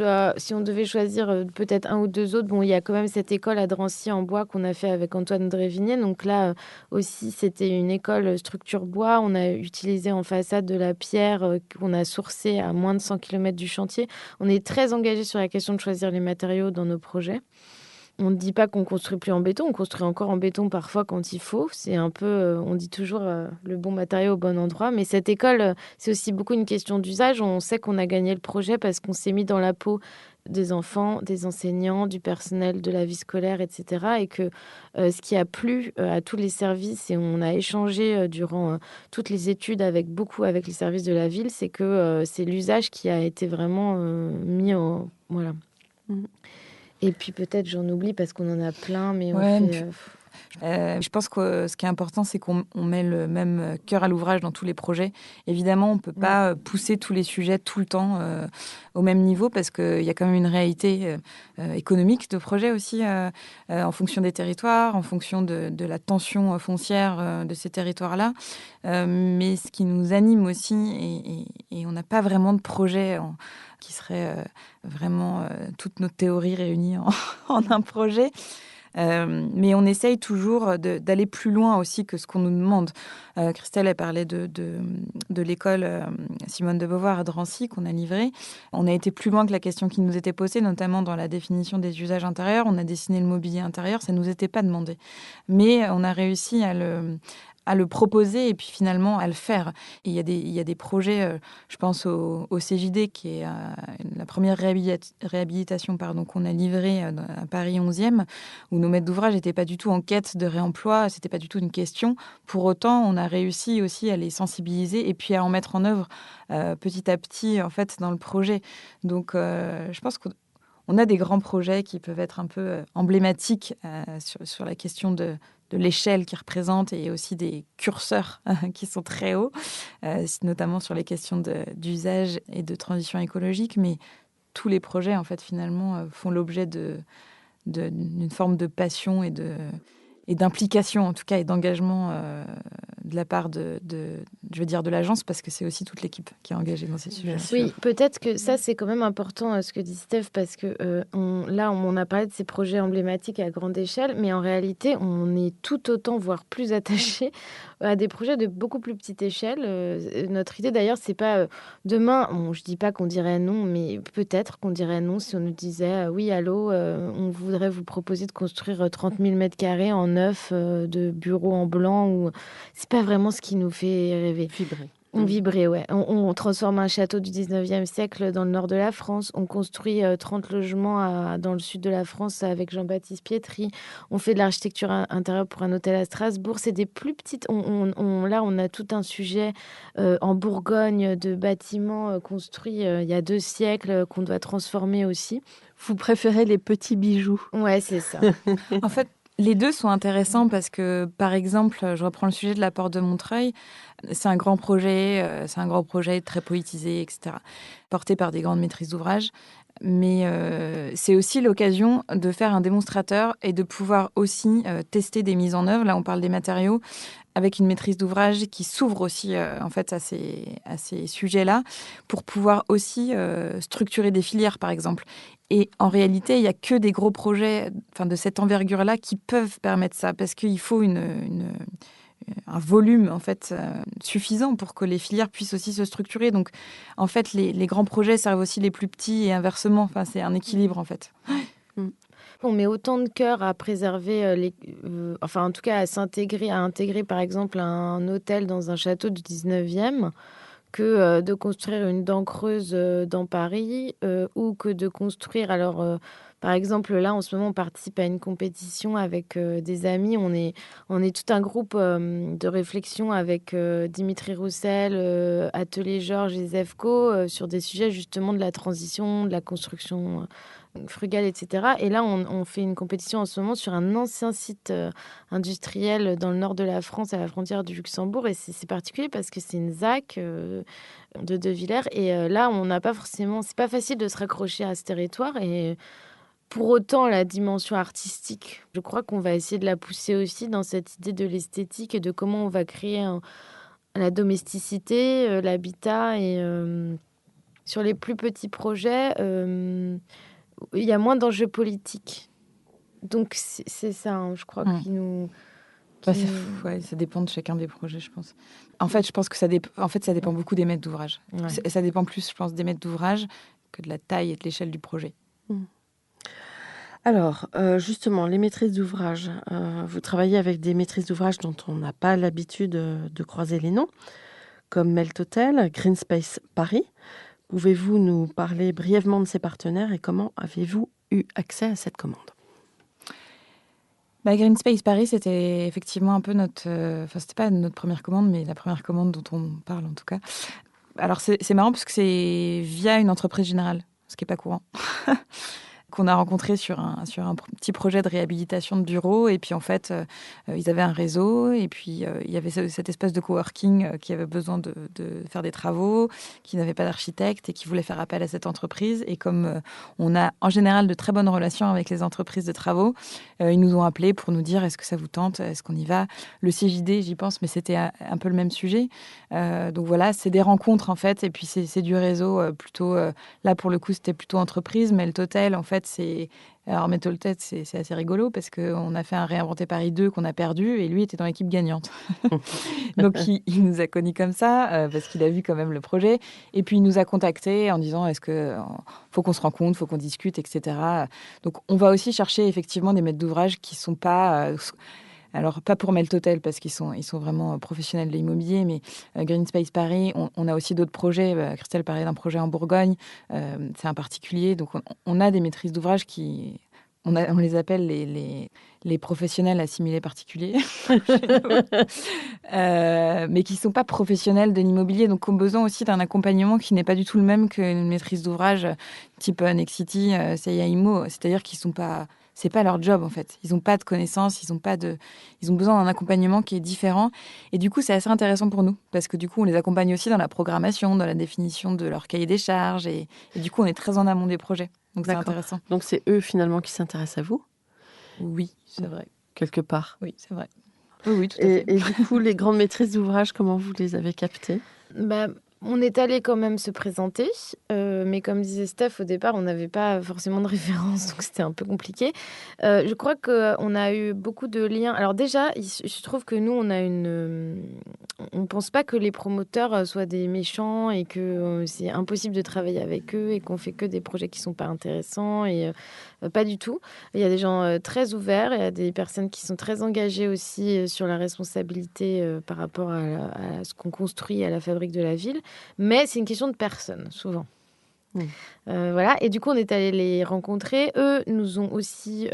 D: on devait choisir peut-être un ou deux autres, il y a quand même cette école à Drancy en bois qu'on a fait avec Antoine Drévigné. Donc là aussi, c'était une école structure bois. On a utilisé en façade de la pierre qu'on a sourcée à moins de 100 km du chantier. On est très engagé sur la question de choisir les matériaux dans nos projets. On ne dit pas qu'on construit plus en béton, on construit encore en béton parfois quand il faut. C'est un peu, on dit toujours le bon matériau au bon endroit. Mais cette école, c'est aussi beaucoup une question d'usage. On sait qu'on a gagné le projet parce qu'on s'est mis dans la peau des enfants, des enseignants, du personnel de la vie scolaire, etc. Et que ce qui a plu à tous les services, et on a échangé durant toutes les études avec les services de la ville, c'est que c'est l'usage qui a été vraiment mis en... Voilà.
A: Mmh.
D: Et puis peut-être j'en oublie parce qu'on en a plein, mais on
C: Ouais,
D: fait...
C: je pense que ce qui est important, c'est qu'on met le même cœur à l'ouvrage dans tous les projets. Évidemment, on ne peut pas pousser tous les sujets tout le temps au même niveau parce qu'il y a quand même une réalité économique de projet aussi en fonction des territoires, en fonction de la tension foncière de ces territoires-là. Mais ce qui nous anime aussi, et on n'a pas vraiment de projet qui serait vraiment toutes nos théories réunies en un projet. Mais on essaye toujours d'aller plus loin aussi que ce qu'on nous demande. Christelle a parlé de l'école Simone de Beauvoir à Drancy qu'on a livrée. On a été plus loin que la question qui nous était posée, notamment dans la définition des usages intérieurs. On a dessiné le mobilier intérieur, ça ne nous était pas demandé. Mais on a réussi à le proposer et puis finalement à le faire. Et il y a des projets, je pense au CJD, qui est la première réhabilitation qu'on a livrée à Paris 11e, où nos maîtres d'ouvrage n'étaient pas du tout en quête de réemploi, c'était pas du tout une question. Pour autant, on a réussi aussi à les sensibiliser et puis à en mettre en œuvre petit à petit en fait, dans le projet. Donc je pense qu'on a des grands projets qui peuvent être un peu emblématiques sur la question de l'échelle qu'ils représentent et aussi des curseurs qui sont très hauts, notamment sur les questions d'usage et de transition écologique. Mais tous les projets, en fait, finalement, font l'objet d'une forme de passion et d'implication, en tout cas, et d'engagement de la part de l'agence, parce que c'est aussi toute l'équipe qui est engagée dans ces sujets.
D: Oui, peut-être que ça, c'est quand même important, ce que dit Steph, parce que on a parlé de ces projets emblématiques à grande échelle, mais en réalité, on est tout autant, voire plus attaché à des projets de beaucoup plus petite échelle. Notre idée, d'ailleurs, c'est pas demain, je dis pas qu'on dirait non, mais peut-être qu'on dirait non si on nous disait oui, allô, on voudrait vous proposer de construire 30 000 mètres carrés en neuf de bureaux en blanc. Ou c'est pas vraiment ce qui nous fait rêver.
A: Vibrer.
D: On vibrait, ouais. On transforme un château du 19e siècle dans le nord de la France. On construit 30 logements dans le sud de la France avec Jean-Baptiste Pietri. On fait de l'architecture intérieure pour un hôtel à Strasbourg. C'est des plus petites... Là, on a tout un sujet en Bourgogne de bâtiments construits il y a 2 siècles qu'on doit transformer aussi.
A: Vous préférez les petits bijoux?
D: Ouais, c'est ça.
C: En fait, les deux sont intéressants parce que, par exemple, je reprends le sujet de la porte de Montreuil. C'est un grand projet très poétisé, etc., porté par des grandes maîtrises d'ouvrage. Mais c'est aussi l'occasion de faire un démonstrateur et de pouvoir aussi tester des mises en œuvre. Là, on parle des matériaux avec une maîtrise d'ouvrage qui s'ouvre aussi en fait à ces sujets-là pour pouvoir aussi structurer des filières, par exemple. Et en réalité, il n'y a que des gros projets de cette envergure-là qui peuvent permettre ça, parce qu'il faut un volume en fait suffisant pour que les filières puissent aussi se structurer. Donc, en fait, les grands projets servent aussi les plus petits et inversement. Enfin, c'est un équilibre en fait.
D: On met autant de cœur à préserver en tout cas à intégrer par exemple un hôtel dans un château du 19e que de construire une dent creuse dans Paris ou que de construire... par exemple, là, en ce moment, on participe à une compétition avec des amis. On est tout un groupe de réflexion avec Dimitri Roussel, Atelier Georges et Zefco sur des sujets justement de la transition, de la construction frugale, etc. Et là, on fait une compétition en ce moment sur un ancien site industriel dans le nord de la France, à la frontière du Luxembourg. Et c'est particulier parce que c'est une ZAC de De Villers. Et là, on n'a pas forcément... C'est pas facile de se raccrocher à ce territoire. Et pour autant, la dimension artistique, je crois qu'on va essayer de la pousser aussi dans cette idée de l'esthétique et de comment on va créer la domesticité, l'habitat. Et sur les plus petits projets... il y a moins d'enjeux politiques. Donc, c'est ça, hein, je crois, qui nous...
C: ça dépend de chacun des projets, je pense. En fait, je pense que ça dépend beaucoup des maîtres d'ouvrage. Ouais. Ça dépend plus, je pense, des maîtres d'ouvrage que de la taille et de l'échelle du projet.
A: Alors, justement, les maîtrises d'ouvrage. Vous travaillez avec des maîtrises d'ouvrage dont on n'a pas l'habitude de croiser les noms, comme Melt Hotel, Green Space Paris. Pouvez-vous nous parler brièvement de ces partenaires et comment avez-vous eu accès à cette commande ?
C: Green Space Paris, c'était effectivement un peu notre... c'était pas notre première commande, mais la première commande dont on parle en tout cas. Alors, c'est marrant parce que c'est via une entreprise générale, ce qui n'est pas courant. Qu'on a rencontré sur un petit projet de réhabilitation de bureaux. Et puis, en fait, ils avaient un réseau. Et puis, il y avait cette espèce de coworking qui avait besoin de faire des travaux, qui n'avait pas d'architecte et qui voulait faire appel à cette entreprise. Et comme on a en général de très bonnes relations avec les entreprises de travaux, ils nous ont appelés pour nous dire est-ce que ça vous tente, est-ce qu'on y va. Le CJD, j'y pense, mais c'était un peu le même sujet. Donc voilà, c'est des rencontres, en fait. Et puis, c'est du réseau plutôt... là, pour le coup, c'était plutôt entreprise. Mais le Total, en fait, alors Metaltech, c'est assez rigolo parce qu'on a fait un Réinventer Paris 2 qu'on a perdu et lui était dans l'équipe gagnante. Donc il nous a connus comme ça parce qu'il a vu quand même le projet. Et puis il nous a contactés en disant est-ce que faut qu'on se rencontre, faut qu'on discute, etc. Donc on va aussi chercher effectivement des maîtres d'ouvrage qui sont pas... alors, pas pour Meltotel, parce qu'ils sont vraiment professionnels de l'immobilier, mais Green Space Paris, on a aussi d'autres projets. Christelle parlait d'un projet en Bourgogne, c'est un particulier. Donc, on a des maîtrises d'ouvrage qui... On les appelle les professionnels assimilés particuliers, mais qui ne sont pas professionnels de l'immobilier, donc qui ont besoin aussi d'un accompagnement qui n'est pas du tout le même qu'une maîtrise d'ouvrage type Nexity, Seya Immo. C'est-à-dire qu'ils sont pas... C'est pas leur job, en fait. Ils n'ont pas de connaissances, ils ont besoin d'un accompagnement qui est différent. Et du coup, c'est assez intéressant pour nous, parce que du coup, on les accompagne aussi dans la programmation, dans la définition de leur cahier des charges. Et du coup, on est très en amont des projets. Donc, c'est intéressant.
A: Donc, c'est eux, finalement, qui s'intéressent à vous ?
C: Oui, c'est vrai.
A: Quelque part.
C: Oui, c'est vrai. Oui, tout à fait.
A: Et du coup, les grandes maîtrises d'ouvrage, comment vous les avez captées ?
D: On est allé quand même se présenter, mais comme disait Steph, au départ, on n'avait pas forcément de référence, donc c'était un peu compliqué. Je crois qu'on a eu beaucoup de liens. Alors déjà, il se trouve que nous, on ne pense pas que les promoteurs soient des méchants et que c'est impossible de travailler avec eux et qu'on fait que des projets qui sont pas intéressants et pas du tout. Il y a des gens très ouverts, il y a des personnes qui sont très engagées aussi sur la responsabilité par rapport à ce qu'on construit à la fabrique de la ville. Mais c'est une question de personnes, souvent. Voilà. Et du coup, on est allé les rencontrer. Eux nous ont aussi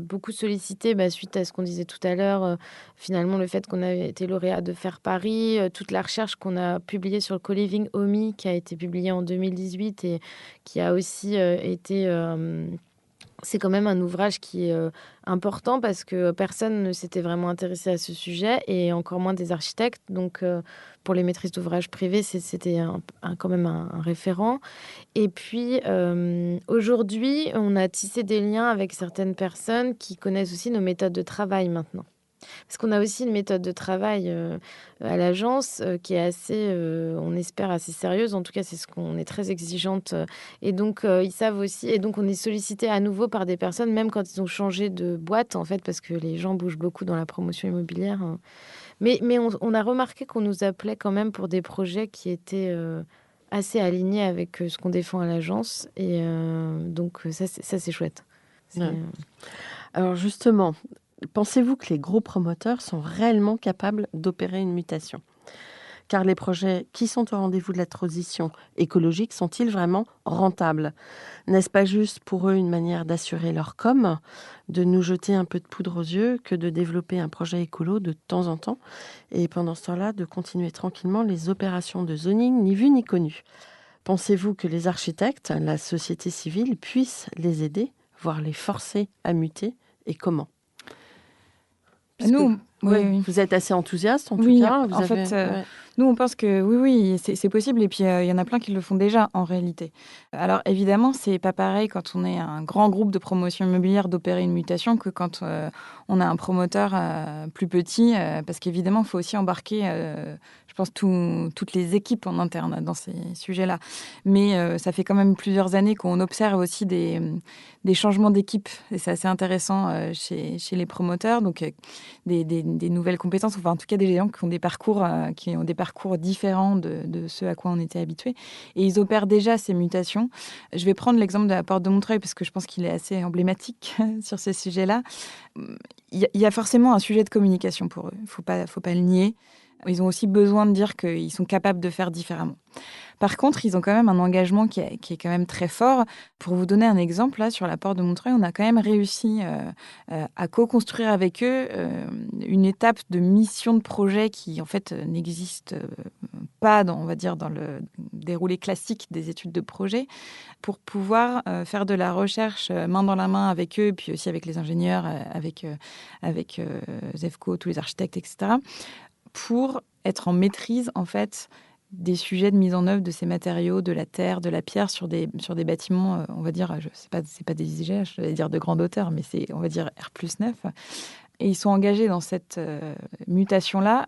D: beaucoup sollicité suite à ce qu'on disait tout à l'heure. Finalement, le fait qu'on avait été lauréat de Faire Paris, toute la recherche qu'on a publiée sur le co-living OMI, qui a été publiée en 2018 et qui a aussi été... c'est quand même un ouvrage qui est important parce que personne ne s'était vraiment intéressé à ce sujet et encore moins des architectes. Donc, pour les maîtrises d'ouvrage privées, c'était quand même un référent. Et puis, aujourd'hui, on a tissé des liens avec certaines personnes qui connaissent aussi nos méthodes de travail maintenant. Parce qu'on a aussi une méthode de travail à l'agence qui est assez, on espère, assez sérieuse. En tout cas, c'est ce qu'on est très exigeante. Et donc, ils savent aussi. Et donc, on est sollicité à nouveau par des personnes, même quand ils ont changé de boîte, en fait, parce que les gens bougent beaucoup dans la promotion immobilière. Mais on a remarqué qu'on nous appelait quand même pour des projets qui étaient assez alignés avec ce qu'on défend à l'agence. Et donc, ça, c'est chouette.
A: Alors, justement... Pensez-vous que les gros promoteurs sont réellement capables d'opérer une mutation ? Car les projets qui sont au rendez-vous de la transition écologique sont-ils vraiment rentables ? N'est-ce pas juste pour eux une manière d'assurer leur com, de nous jeter un peu de poudre aux yeux que de développer un projet écolo de temps en temps et pendant ce temps-là de continuer tranquillement les opérations de zoning ni vues ni connues ? Pensez-vous que les architectes, la société civile puissent les aider, voire les forcer à muter et comment ?
C: Nous,
A: oui. Vous êtes assez enthousiaste en tout cas.
C: Nous, on pense que oui, c'est possible. Et puis, il y en a plein qui le font déjà, en réalité. Alors, évidemment, c'est pas pareil quand on est un grand groupe de promotion immobilière d'opérer une mutation que quand on a un promoteur plus petit. Parce qu'évidemment, il faut aussi embarquer, je pense, toutes les équipes en interne dans ces sujets-là. Mais ça fait quand même plusieurs années qu'on observe aussi des changements d'équipe. Et c'est assez intéressant chez les promoteurs. Donc, des nouvelles compétences. Enfin, en tout cas, des gens qui ont des parcours différents de ceux à quoi on était habitués. Et ils opèrent déjà ces mutations. Je vais prendre l'exemple de la Porte de Montreuil parce que je pense qu'il est assez emblématique sur ces sujets-là. Il y a forcément un sujet de communication pour eux. Il faut pas le nier. Ils ont aussi besoin de dire qu'ils sont capables de faire différemment. Par contre, ils ont quand même un engagement qui est quand même très fort. Pour vous donner un exemple, là, sur la porte de Montreuil, on a quand même réussi à co-construire avec eux une étape de mission de projet qui, en fait, n'existe pas, on va dire, dans le déroulé classique des études de projet, pour pouvoir faire de la recherche main dans la main avec eux, et puis aussi avec les ingénieurs, avec ZEFCO, tous les architectes, etc., pour être en maîtrise, en fait, des sujets de mise en œuvre de ces matériaux, de la terre, de la pierre sur des bâtiments, on va dire, c'est pas des IGH, je vais dire de grande hauteur, mais c'est, on va dire, R+9. Et ils sont engagés dans cette mutation-là.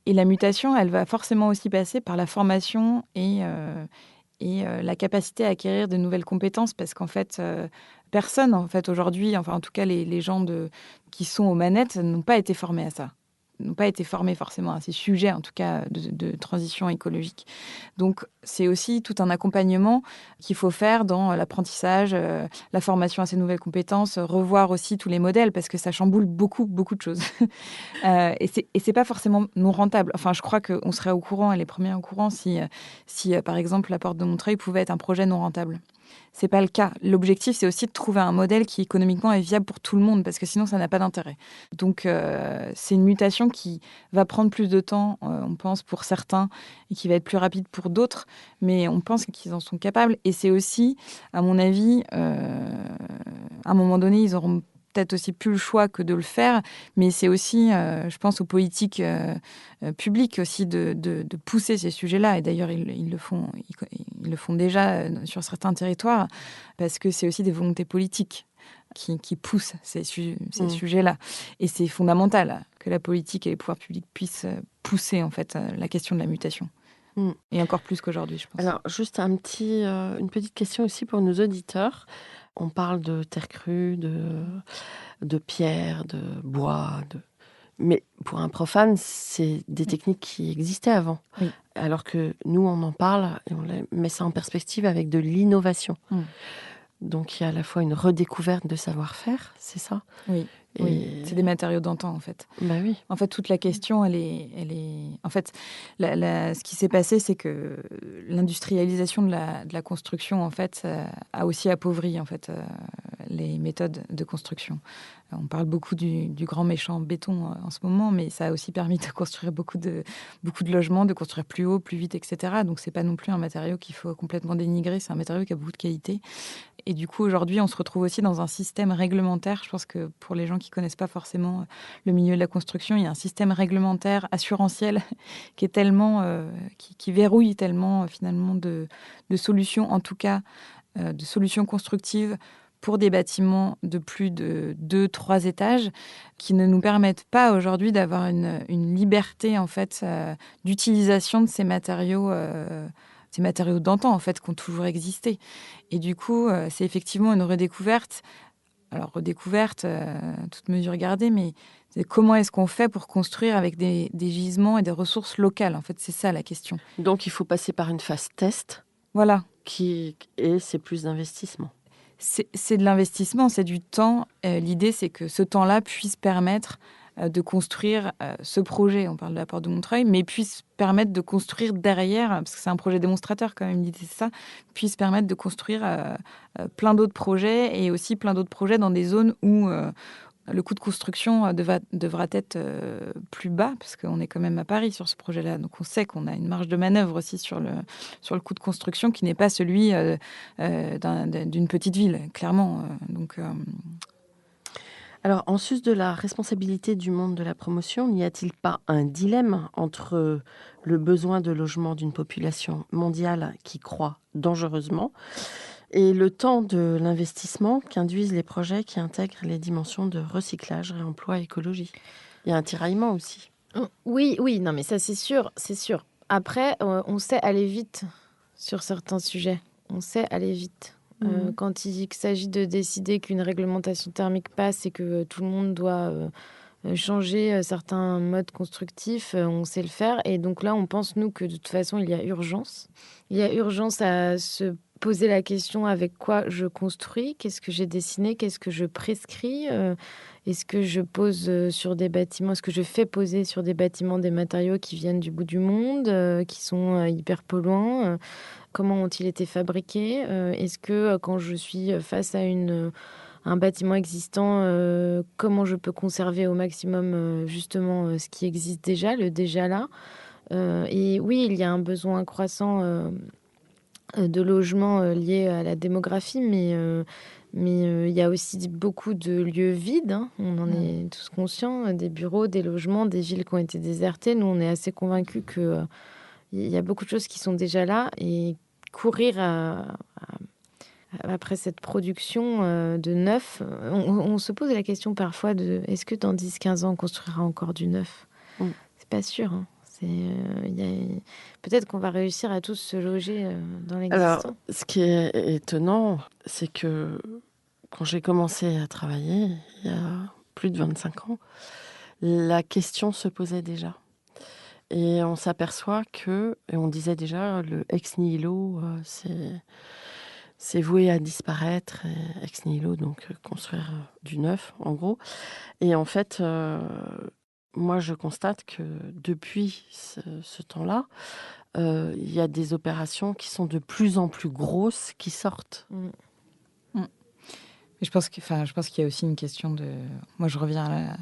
C: Et la mutation, elle va forcément aussi passer par la formation et la capacité à acquérir de nouvelles compétences, parce qu'en fait, personne, en fait, aujourd'hui, enfin, en tout cas, les gens qui sont aux manettes n'ont pas été formés à ça. N'ont pas été formés forcément à ces sujets, en tout cas de transition écologique. Donc, c'est aussi tout un accompagnement qu'il faut faire dans l'apprentissage, la formation à ces nouvelles compétences, revoir aussi tous les modèles, parce que ça chamboule beaucoup, beaucoup de choses. Et c'est pas forcément non rentable. Enfin, je crois qu'on serait au courant, et les premiers au courant, si par exemple, la porte de Montreuil pouvait être un projet non rentable. C'est pas le cas. L'objectif, c'est aussi de trouver un modèle qui économiquement est viable pour tout le monde, parce que sinon, ça n'a pas d'intérêt. Donc, c'est une mutation qui va prendre plus de temps, on pense, pour certains, et qui va être plus rapide pour d'autres, mais on pense qu'ils en sont capables. Et c'est aussi, à mon avis, à un moment donné, ils auront peut-être aussi plus le choix que de le faire, mais c'est aussi, je pense, aux politiques publiques aussi de pousser ces sujets-là. Et d'ailleurs, ils le font déjà sur certains territoires, parce que c'est aussi des volontés politiques qui poussent ces sujets-là. Et c'est fondamental que la politique et les pouvoirs publics puissent pousser, en fait, la question de la mutation. Et encore plus qu'aujourd'hui, je pense.
A: Alors, juste une petite question aussi pour nos auditeurs. On parle de terre crue, de pierre, de bois, mais pour un profane, c'est des techniques qui existaient avant.
C: Oui.
A: Alors que nous, on en parle et on met ça en perspective avec de l'innovation. Donc, il y a à la fois une redécouverte de savoir-faire, c'est ça ?
C: Oui. Oui, c'est des matériaux d'antan, en fait.
A: Bah oui.
C: En fait, toute la question, elle est... En fait, ce qui s'est passé, c'est que l'industrialisation de la construction, en fait, a aussi appauvri, en fait, les méthodes de construction. On parle beaucoup du grand méchant béton en ce moment, mais ça a aussi permis de construire beaucoup de logements, de construire plus haut, plus vite, etc. Donc, c'est pas non plus un matériau qu'il faut complètement dénigrer. C'est un matériau qui a beaucoup de qualité. Et du coup, aujourd'hui, on se retrouve aussi dans un système réglementaire. Je pense que pour les gens qui connaissent pas forcément le milieu de la construction, il y a un système réglementaire assurantiel qui est tellement, qui verrouille tellement finalement de solutions, en tout cas de solutions constructives pour des bâtiments de plus de 2-3 étages, qui ne nous permettent pas aujourd'hui d'avoir une liberté en fait d'utilisation de ces matériaux d'antan, en fait, qui ont toujours existé. Et du coup, c'est effectivement une redécouverte. Alors, redécouverte, toute mesure gardée, mais c'est comment est-ce qu'on fait pour construire avec des gisements et des ressources locales ? En fait, c'est ça la question.
A: Donc, il faut passer par une phase test.
C: Voilà.
A: Et c'est plus d'investissement.
C: C'est de l'investissement, c'est du temps. L'idée, c'est que ce temps-là puisse permettre de construire ce projet, on parle de la porte de Montreuil, mais puisse permettre de construire derrière, parce que c'est un projet démonstrateur quand même, l'idée c'est ça, puisse permettre de construire plein d'autres projets et aussi plein d'autres projets dans des zones où le coût de construction devra être plus bas, parce qu'on est quand même à Paris sur ce projet-là. Donc on sait qu'on a une marge de manœuvre aussi sur le coût de construction qui n'est pas celui d'une petite ville, clairement.
A: Alors, en sus de la responsabilité du monde de la promotion, n'y a-t-il pas un dilemme entre le besoin de logement d'une population mondiale qui croît dangereusement et le temps de l'investissement qu'induisent les projets qui intègrent les dimensions de recyclage, réemploi et écologie ? Il y a un tiraillement aussi.
D: Oui, non, mais ça c'est sûr. Après, on sait aller vite sur certains sujets. On sait aller vite. Quand il s'agit de décider qu'une réglementation thermique passe et que tout le monde doit changer certains modes constructifs, on sait le faire. Et donc là, on pense, nous, que de toute façon, il y a urgence. Il y a urgence à se poser la question avec quoi je construis, qu'est-ce que j'ai dessiné, qu'est-ce que je prescris. est-ce que je pose sur des bâtiments, est-ce que je fais poser sur des bâtiments des matériaux qui viennent du bout du monde, qui sont hyper polluants, comment ont-ils été fabriqués, est-ce que quand je suis face à un bâtiment existant, comment je peux conserver au maximum justement ce qui existe déjà, le déjà là. Et oui, il y a un besoin croissant de logements liés à la démographie, mais il y a aussi beaucoup de lieux vides, hein. On en est tous conscients, des bureaux, des logements, des villes qui ont été désertées. Nous, on est assez convaincus qu'il y a beaucoup de choses qui sont déjà là et courir après cette production de neuf. On se pose la question parfois de est-ce que dans 10-15 ans, on construira encore du neuf ? C'est pas sûr, hein. Peut-être qu'on va réussir à tous se loger dans l'existant.
A: Alors, ce qui est étonnant, c'est que quand j'ai commencé à travailler, il y a plus de 25 ans, la question se posait déjà. Et on s'aperçoit et on disait déjà, le ex nihilo, c'est voué à disparaître. Et ex nihilo, donc construire du neuf, en gros. Et en fait, moi, je constate que depuis ce temps-là, il y a des opérations qui sont de plus en plus grosses qui sortent.
C: Je pense qu'il y a aussi une question de... Moi, je reviens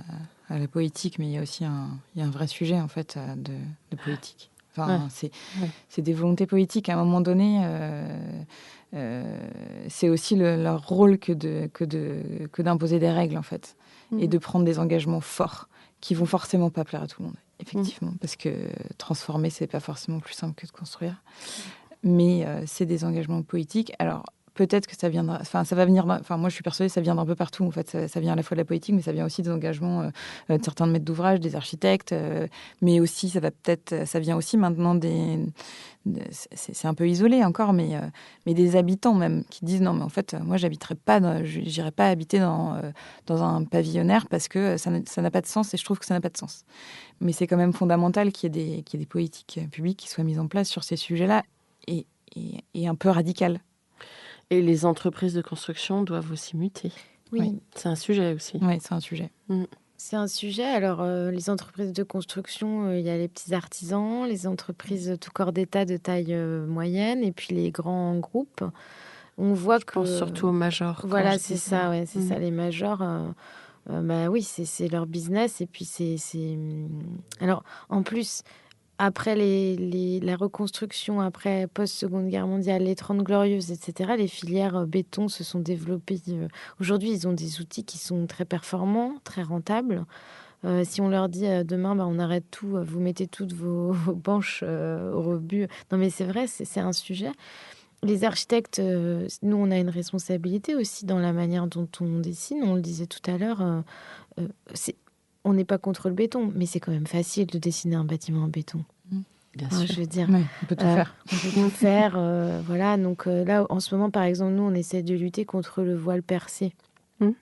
C: à la poétique, mais il y a aussi un vrai sujet, en fait, de poétique. Enfin, c'est des volontés poétiques. À un moment donné, c'est aussi leur rôle que d'imposer des règles, en fait, et de prendre des engagements forts qui vont forcément pas plaire à tout le monde, effectivement, parce que transformer, c'est pas forcément plus simple que de construire. Mais c'est des engagements poétiques. Alors, peut-être que ça viendra... Enfin, ça va venir... Enfin, moi, je suis persuadée que ça vient d'un peu partout, en fait. Ça vient à la fois de la politique, mais ça vient aussi des engagements de certains maîtres d'ouvrage, des architectes. Mais aussi, ça vient aussi maintenant c'est un peu isolé encore, mais des habitants même qui disent non, mais en fait, moi, j'irai pas habiter dans un pavillonnaire parce que ça n'a pas de sens et je trouve que ça n'a pas de sens. Mais c'est quand même fondamental qu'il y ait des politiques publiques qui soient mises en place sur ces sujets-là et un peu radicales.
A: Et les entreprises de construction doivent aussi muter.
D: Oui.
A: C'est un sujet aussi.
C: Oui, c'est un sujet.
D: C'est un sujet. Alors, les entreprises de construction, il y a les petits artisans, les entreprises tout corps d'État de taille moyenne, et puis les grands groupes. On voit
A: Je pense surtout aux majors.
D: Voilà, c'est ça, ouais, c'est ça, les majors. Bah oui, c'est leur business. Et puis, Alors, en plus... Après la reconstruction, après post-Seconde Guerre mondiale, les 30 Glorieuses, etc., les filières béton se sont développées. Aujourd'hui, ils ont des outils qui sont très performants, très rentables. Si on leur dit demain, on arrête tout, vous mettez toutes vos banches au rebut. Non, mais c'est vrai, c'est un sujet. Les architectes, nous, on a une responsabilité aussi dans la manière dont on dessine. On le disait tout à l'heure, on n'est pas contre le béton, mais c'est quand même facile de dessiner un bâtiment en béton.
A: Bien sûr.
D: Je veux dire,
C: on peut tout faire.
D: On peut tout faire. Voilà. Donc là, en ce moment, par exemple, nous, on essaie de lutter contre le voile percé.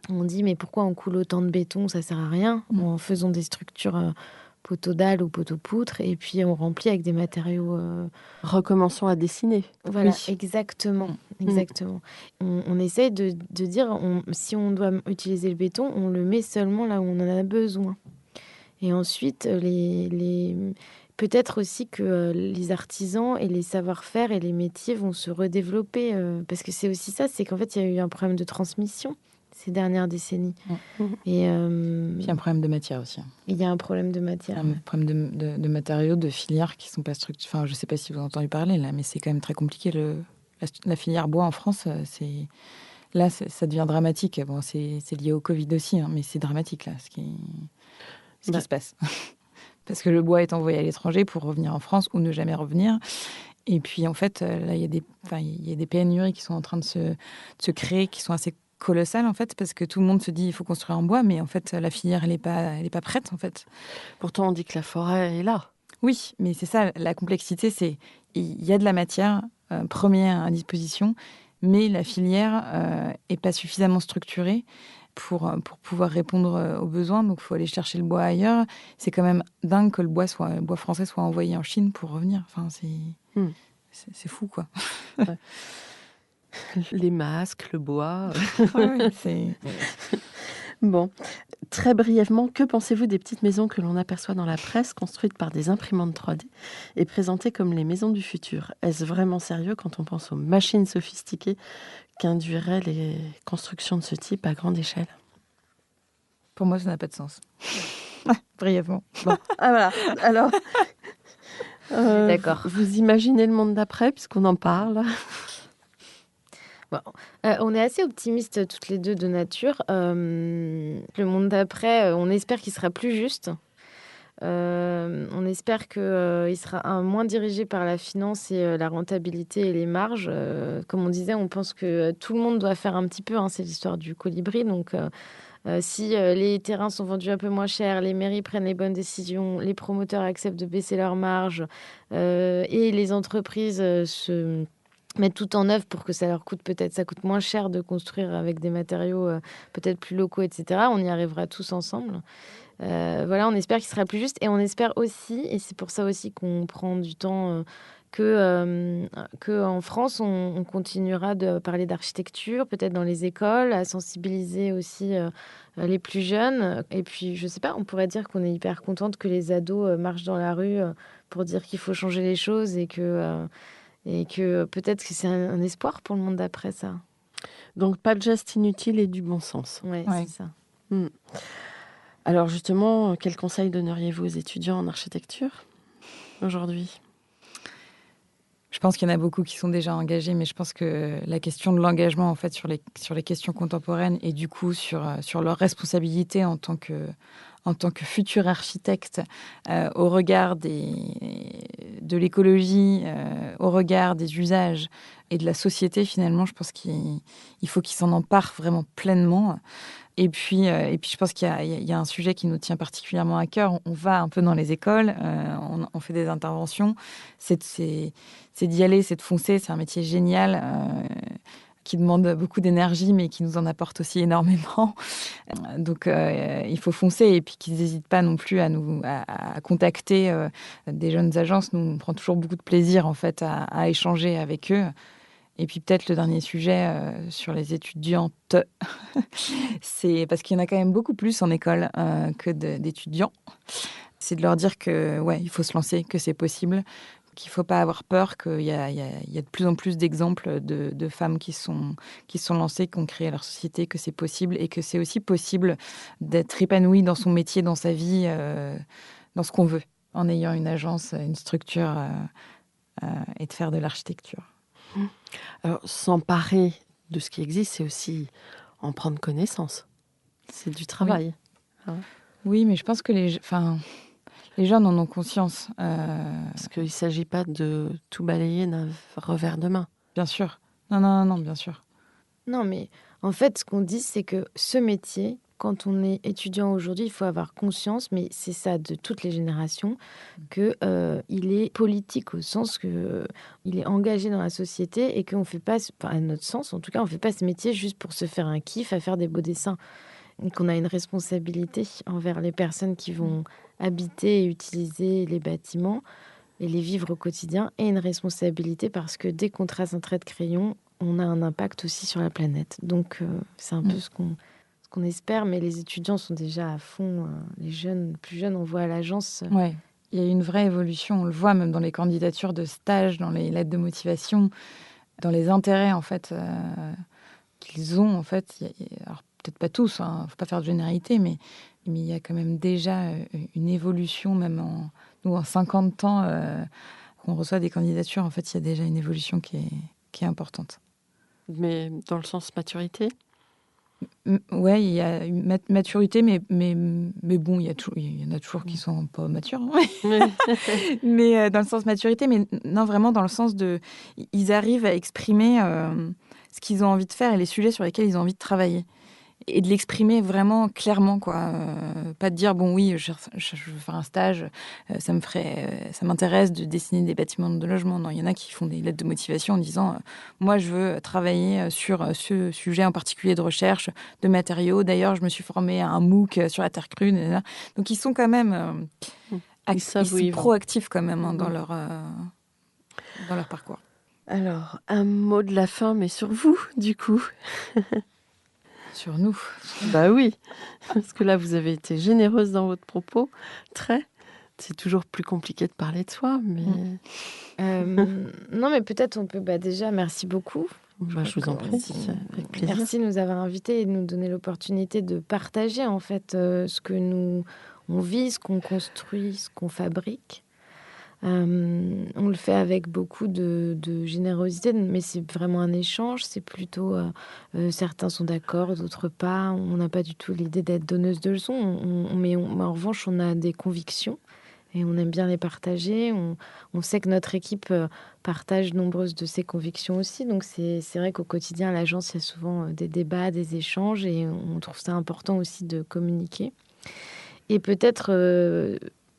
D: On dit, mais pourquoi on coule autant de béton? Ça sert à rien. En faisant des structures poteaux dalles ou poteaux poutres, et puis on remplit avec des matériaux...
A: Recommençons à dessiner.
D: Voilà, exactement. On essaie de dire, si on doit utiliser le béton, on le met seulement là où on en a besoin. Et ensuite, peut-être aussi que les artisans et les savoir-faire et les métiers vont se redévelopper, parce que c'est aussi ça, c'est qu'en fait, il y a eu un problème de transmission ces dernières décennies. Et
C: il y a un problème de matière aussi.
D: Il y a un problème de matière.
C: Un problème de matériaux, de filières qui ne sont pas structurées. Enfin, je ne sais pas si vous avez entendu parler, là, mais c'est quand même très compliqué. La filière bois en France, ça devient dramatique. Bon, c'est lié au Covid aussi, mais c'est dramatique, là, ce qui se passe. Parce que le bois est envoyé à l'étranger pour revenir en France ou ne jamais revenir. Et puis, en fait, là, il y a des pénuries qui sont en train de se créer, qui sont assez colossales, en fait, parce que tout le monde se dit il faut construire en bois, mais en fait, la filière, elle est pas prête, en fait.
A: Pourtant, on dit que la forêt est là.
C: Oui, mais c'est ça, la complexité, c'est il y a de la matière première à disposition, mais la filière est pas suffisamment structurée pour pouvoir répondre aux besoins. Donc, il faut aller chercher le bois ailleurs. C'est quand même dingue que le bois français soit envoyé en Chine pour revenir. Enfin, c'est fou, quoi.
A: Ouais. Les masques, le bois.
C: Ouais, c'est...
A: Bon, Très brièvement, que pensez-vous des petites maisons que l'on aperçoit dans la presse, construites par des imprimantes 3D et présentées comme les maisons du futur? Est-ce vraiment sérieux quand on pense aux machines sophistiquées qu'induiraient les constructions de ce type à grande échelle?
C: Pour moi, ça n'a pas de sens. Brièvement.
A: Bon, voilà. Alors,
D: D'accord.
A: vous imaginez le monde d'après, puisqu'on en parle?
D: Bon, on est assez optimistes toutes les deux de nature. Le monde d'après, on espère qu'il sera plus juste. On espère qu'il sera moins dirigé par la finance et la rentabilité et les marges. Comme on disait, on pense que tout le monde doit faire un petit peu. C'est l'histoire du colibri. Donc, si les terrains sont vendus un peu moins cher, les mairies prennent les bonnes décisions, les promoteurs acceptent de baisser leurs marges et les entreprises se mettre tout en œuvre pour que ça coûte moins cher de construire avec des matériaux peut-être plus locaux, etc. On y arrivera tous ensemble. Voilà, on espère qu'il sera plus juste et on espère aussi, et c'est pour ça aussi qu'on prend du temps, que en France, on continuera de parler d'architecture, peut-être dans les écoles, à sensibiliser aussi les plus jeunes. Et puis, je sais pas, on pourrait dire qu'on est hyper contente que les ados marchent dans la rue pour dire qu'il faut changer les choses et que peut-être que c'est un espoir pour le monde d'après ça.
A: Donc, pas de geste inutile et du bon sens.
D: Ouais,
C: Ouais.
D: c'est ça.
A: Alors justement, quel conseil donneriez-vous aux étudiants en architecture aujourd'hui?
C: Je pense qu'il y en a beaucoup qui sont déjà engagés, mais je pense que la question de l'engagement, en fait, sur les questions contemporaines et du coup sur leur responsabilité en tant que futur architecte, au regard de l'écologie, au regard des usages et de la société, finalement, je pense qu'il faut qu'ils s'en emparent vraiment pleinement. Et puis, je pense qu'il y a un sujet qui nous tient particulièrement à cœur. On va un peu dans les écoles, on fait des interventions. C'est d'y aller, c'est de foncer. C'est un métier génial qui demande beaucoup d'énergie, mais qui nous en apporte aussi énormément. Donc, il faut foncer et puis qu'ils n'hésitent pas non plus à contacter des jeunes agences. Nous, on prend toujours beaucoup de plaisir, en fait, à échanger avec eux. Et puis peut-être le dernier sujet sur les étudiantes, c'est parce qu'il y en a quand même beaucoup plus en école que d'étudiants. C'est de leur dire que ouais, il faut se lancer, que c'est possible, qu'il ne faut pas avoir peur, qu'il y a de plus en plus d'exemples de femmes qui sont lancées, qui ont créé leur société, que c'est possible et que c'est aussi possible d'être épanouie dans son métier, dans sa vie, dans ce qu'on veut, en ayant une agence, une structure et de faire de l'architecture.
A: Alors, s'emparer de ce qui existe, c'est aussi en prendre connaissance. C'est du travail.
C: Oui, mais je pense que les jeunes en ont conscience.
A: Parce qu'il ne s'agit pas de tout balayer d'un revers de main.
C: Bien sûr. Non, bien sûr.
D: Non, mais en fait, ce qu'on dit, c'est que ce métier, quand on est étudiant aujourd'hui, il faut avoir conscience, mais c'est ça de toutes les générations, que il est politique au sens que il est engagé dans la société et qu'on fait pas, à notre sens, en tout cas, on fait pas ce métier juste pour se faire un kiff à faire des beaux dessins. Et qu'on a une responsabilité envers les personnes qui vont habiter et utiliser les bâtiments et les vivre au quotidien, et une responsabilité parce que dès qu'on trace un trait de crayon, on a un impact aussi sur la planète. Donc, c'est un peu ce qu'on espère, mais les étudiants sont déjà à fond. Les plus jeunes, on voit à l'agence.
C: Ouais. Il y a une vraie évolution. On le voit même dans les candidatures de stage, dans les lettres de motivation, dans les intérêts en fait qu'ils ont. En fait, alors peut-être pas tous, faut pas faire de généralité, mais il y a quand même déjà une évolution, même en 50 ans qu'on reçoit des candidatures. En fait, il y a déjà une évolution qui est importante.
A: Mais dans le sens maturité?
C: Ouais, il y a une maturité, mais bon, il y en a toujours qui sont pas matures. Mais dans le sens maturité, mais non, vraiment dans le sens ils arrivent à exprimer ce qu'ils ont envie de faire et les sujets sur lesquels ils ont envie de travailler. Et de l'exprimer vraiment clairement, quoi. Pas de dire, bon, oui, je veux faire un stage, ça m'intéresse de dessiner des bâtiments de logement. Non, il y en a qui font des lettres de motivation en disant, moi, je veux travailler sur ce sujet en particulier de recherche, de matériaux. D'ailleurs, je me suis formée à un MOOC sur la terre crue. Donc, ils sont quand même ils sont proactifs quand même dans leur parcours.
A: Alors, un mot de la fin, mais sur vous, du coup.
C: sur nous.
A: Bah oui, parce que là, vous avez été généreuse dans votre propos. Très. C'est toujours plus compliqué de parler de soi, mais...
D: Non, mais peut-être on peut... déjà, merci beaucoup.
A: Je vous en prie, c'est avec plaisir.
D: Merci de nous avoir invités et de nous donner l'opportunité de partager, en fait, ce que on vit, ce qu'on construit, ce qu'on fabrique. On le fait avec beaucoup de générosité, mais c'est vraiment un échange. C'est plutôt certains sont d'accord, d'autres pas. On n'a pas du tout l'idée d'être donneuse de leçons, mais en revanche, on a des convictions et on aime bien les partager. On sait que notre équipe partage nombreuses de ses convictions aussi. Donc c'est vrai qu'au quotidien, à l'agence, il y a souvent des débats, des échanges, et on trouve ça important aussi de communiquer. Et peut-être...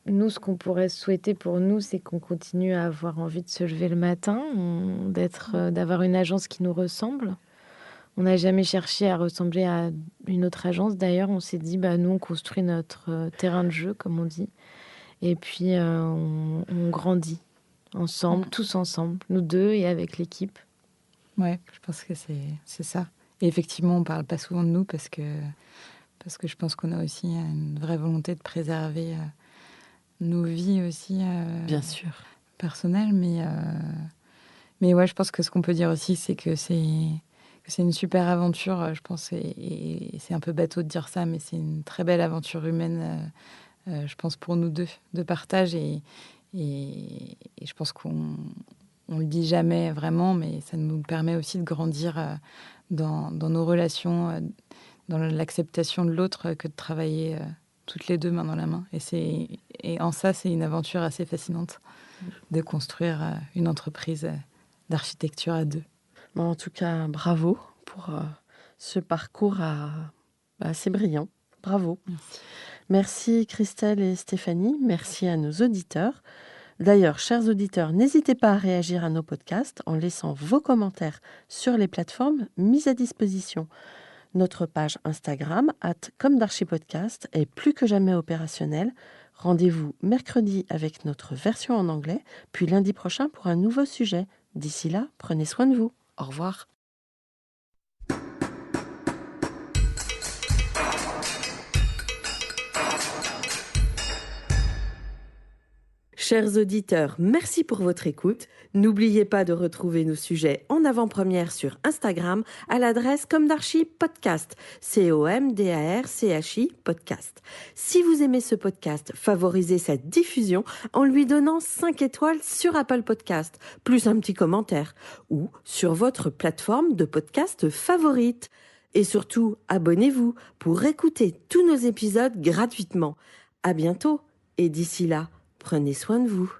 D: nous, ce qu'on pourrait souhaiter pour nous, c'est qu'on continue à avoir envie de se lever le matin, d'avoir une agence qui nous ressemble. On n'a jamais cherché à ressembler à une autre agence. D'ailleurs, on s'est dit, nous, on construit notre terrain de jeu, comme on dit. Et puis, on grandit ensemble, tous ensemble, nous deux et avec l'équipe.
C: Ouais, je pense que c'est ça. Et effectivement, on ne parle pas souvent de nous parce que je pense qu'on a aussi une vraie volonté de préserver... nos vies aussi
A: bien sûr
C: personnelles, mais ouais, je pense que ce qu'on peut dire aussi, c'est que c'est une super aventure, je pense, et c'est un peu bateau de dire ça, mais c'est une très belle aventure humaine, je pense, pour nous deux, de partage, et je pense qu'on le dit jamais vraiment, mais ça nous permet aussi de grandir dans nos relations, dans l'acceptation de l'autre, que de travailler toutes les deux main dans la main. Et en ça, c'est une aventure assez fascinante de construire une entreprise d'architecture à deux.
A: Bon, en tout cas, bravo pour ce parcours assez brillant. Bravo. Merci Christelle et Stéphanie. Merci à nos auditeurs. D'ailleurs, chers auditeurs, n'hésitez pas à réagir à nos podcasts en laissant vos commentaires sur les plateformes mises à disposition. Notre page Instagram, @commedarchipodcast, est plus que jamais opérationnelle. Rendez-vous mercredi avec notre version en anglais, puis lundi prochain pour un nouveau sujet. D'ici là, prenez soin de vous. Au revoir. Chers auditeurs, merci pour votre écoute. N'oubliez pas de retrouver nos sujets en avant-première sur Instagram à l'adresse Comdarchi Podcast, COMDARCHI Podcast. Si vous aimez ce podcast, favorisez sa diffusion en lui donnant 5 étoiles sur Apple Podcast, plus un petit commentaire, ou sur votre plateforme de podcast favorite. Et surtout, abonnez-vous pour écouter tous nos épisodes gratuitement. À bientôt, et d'ici là, prenez soin de vous.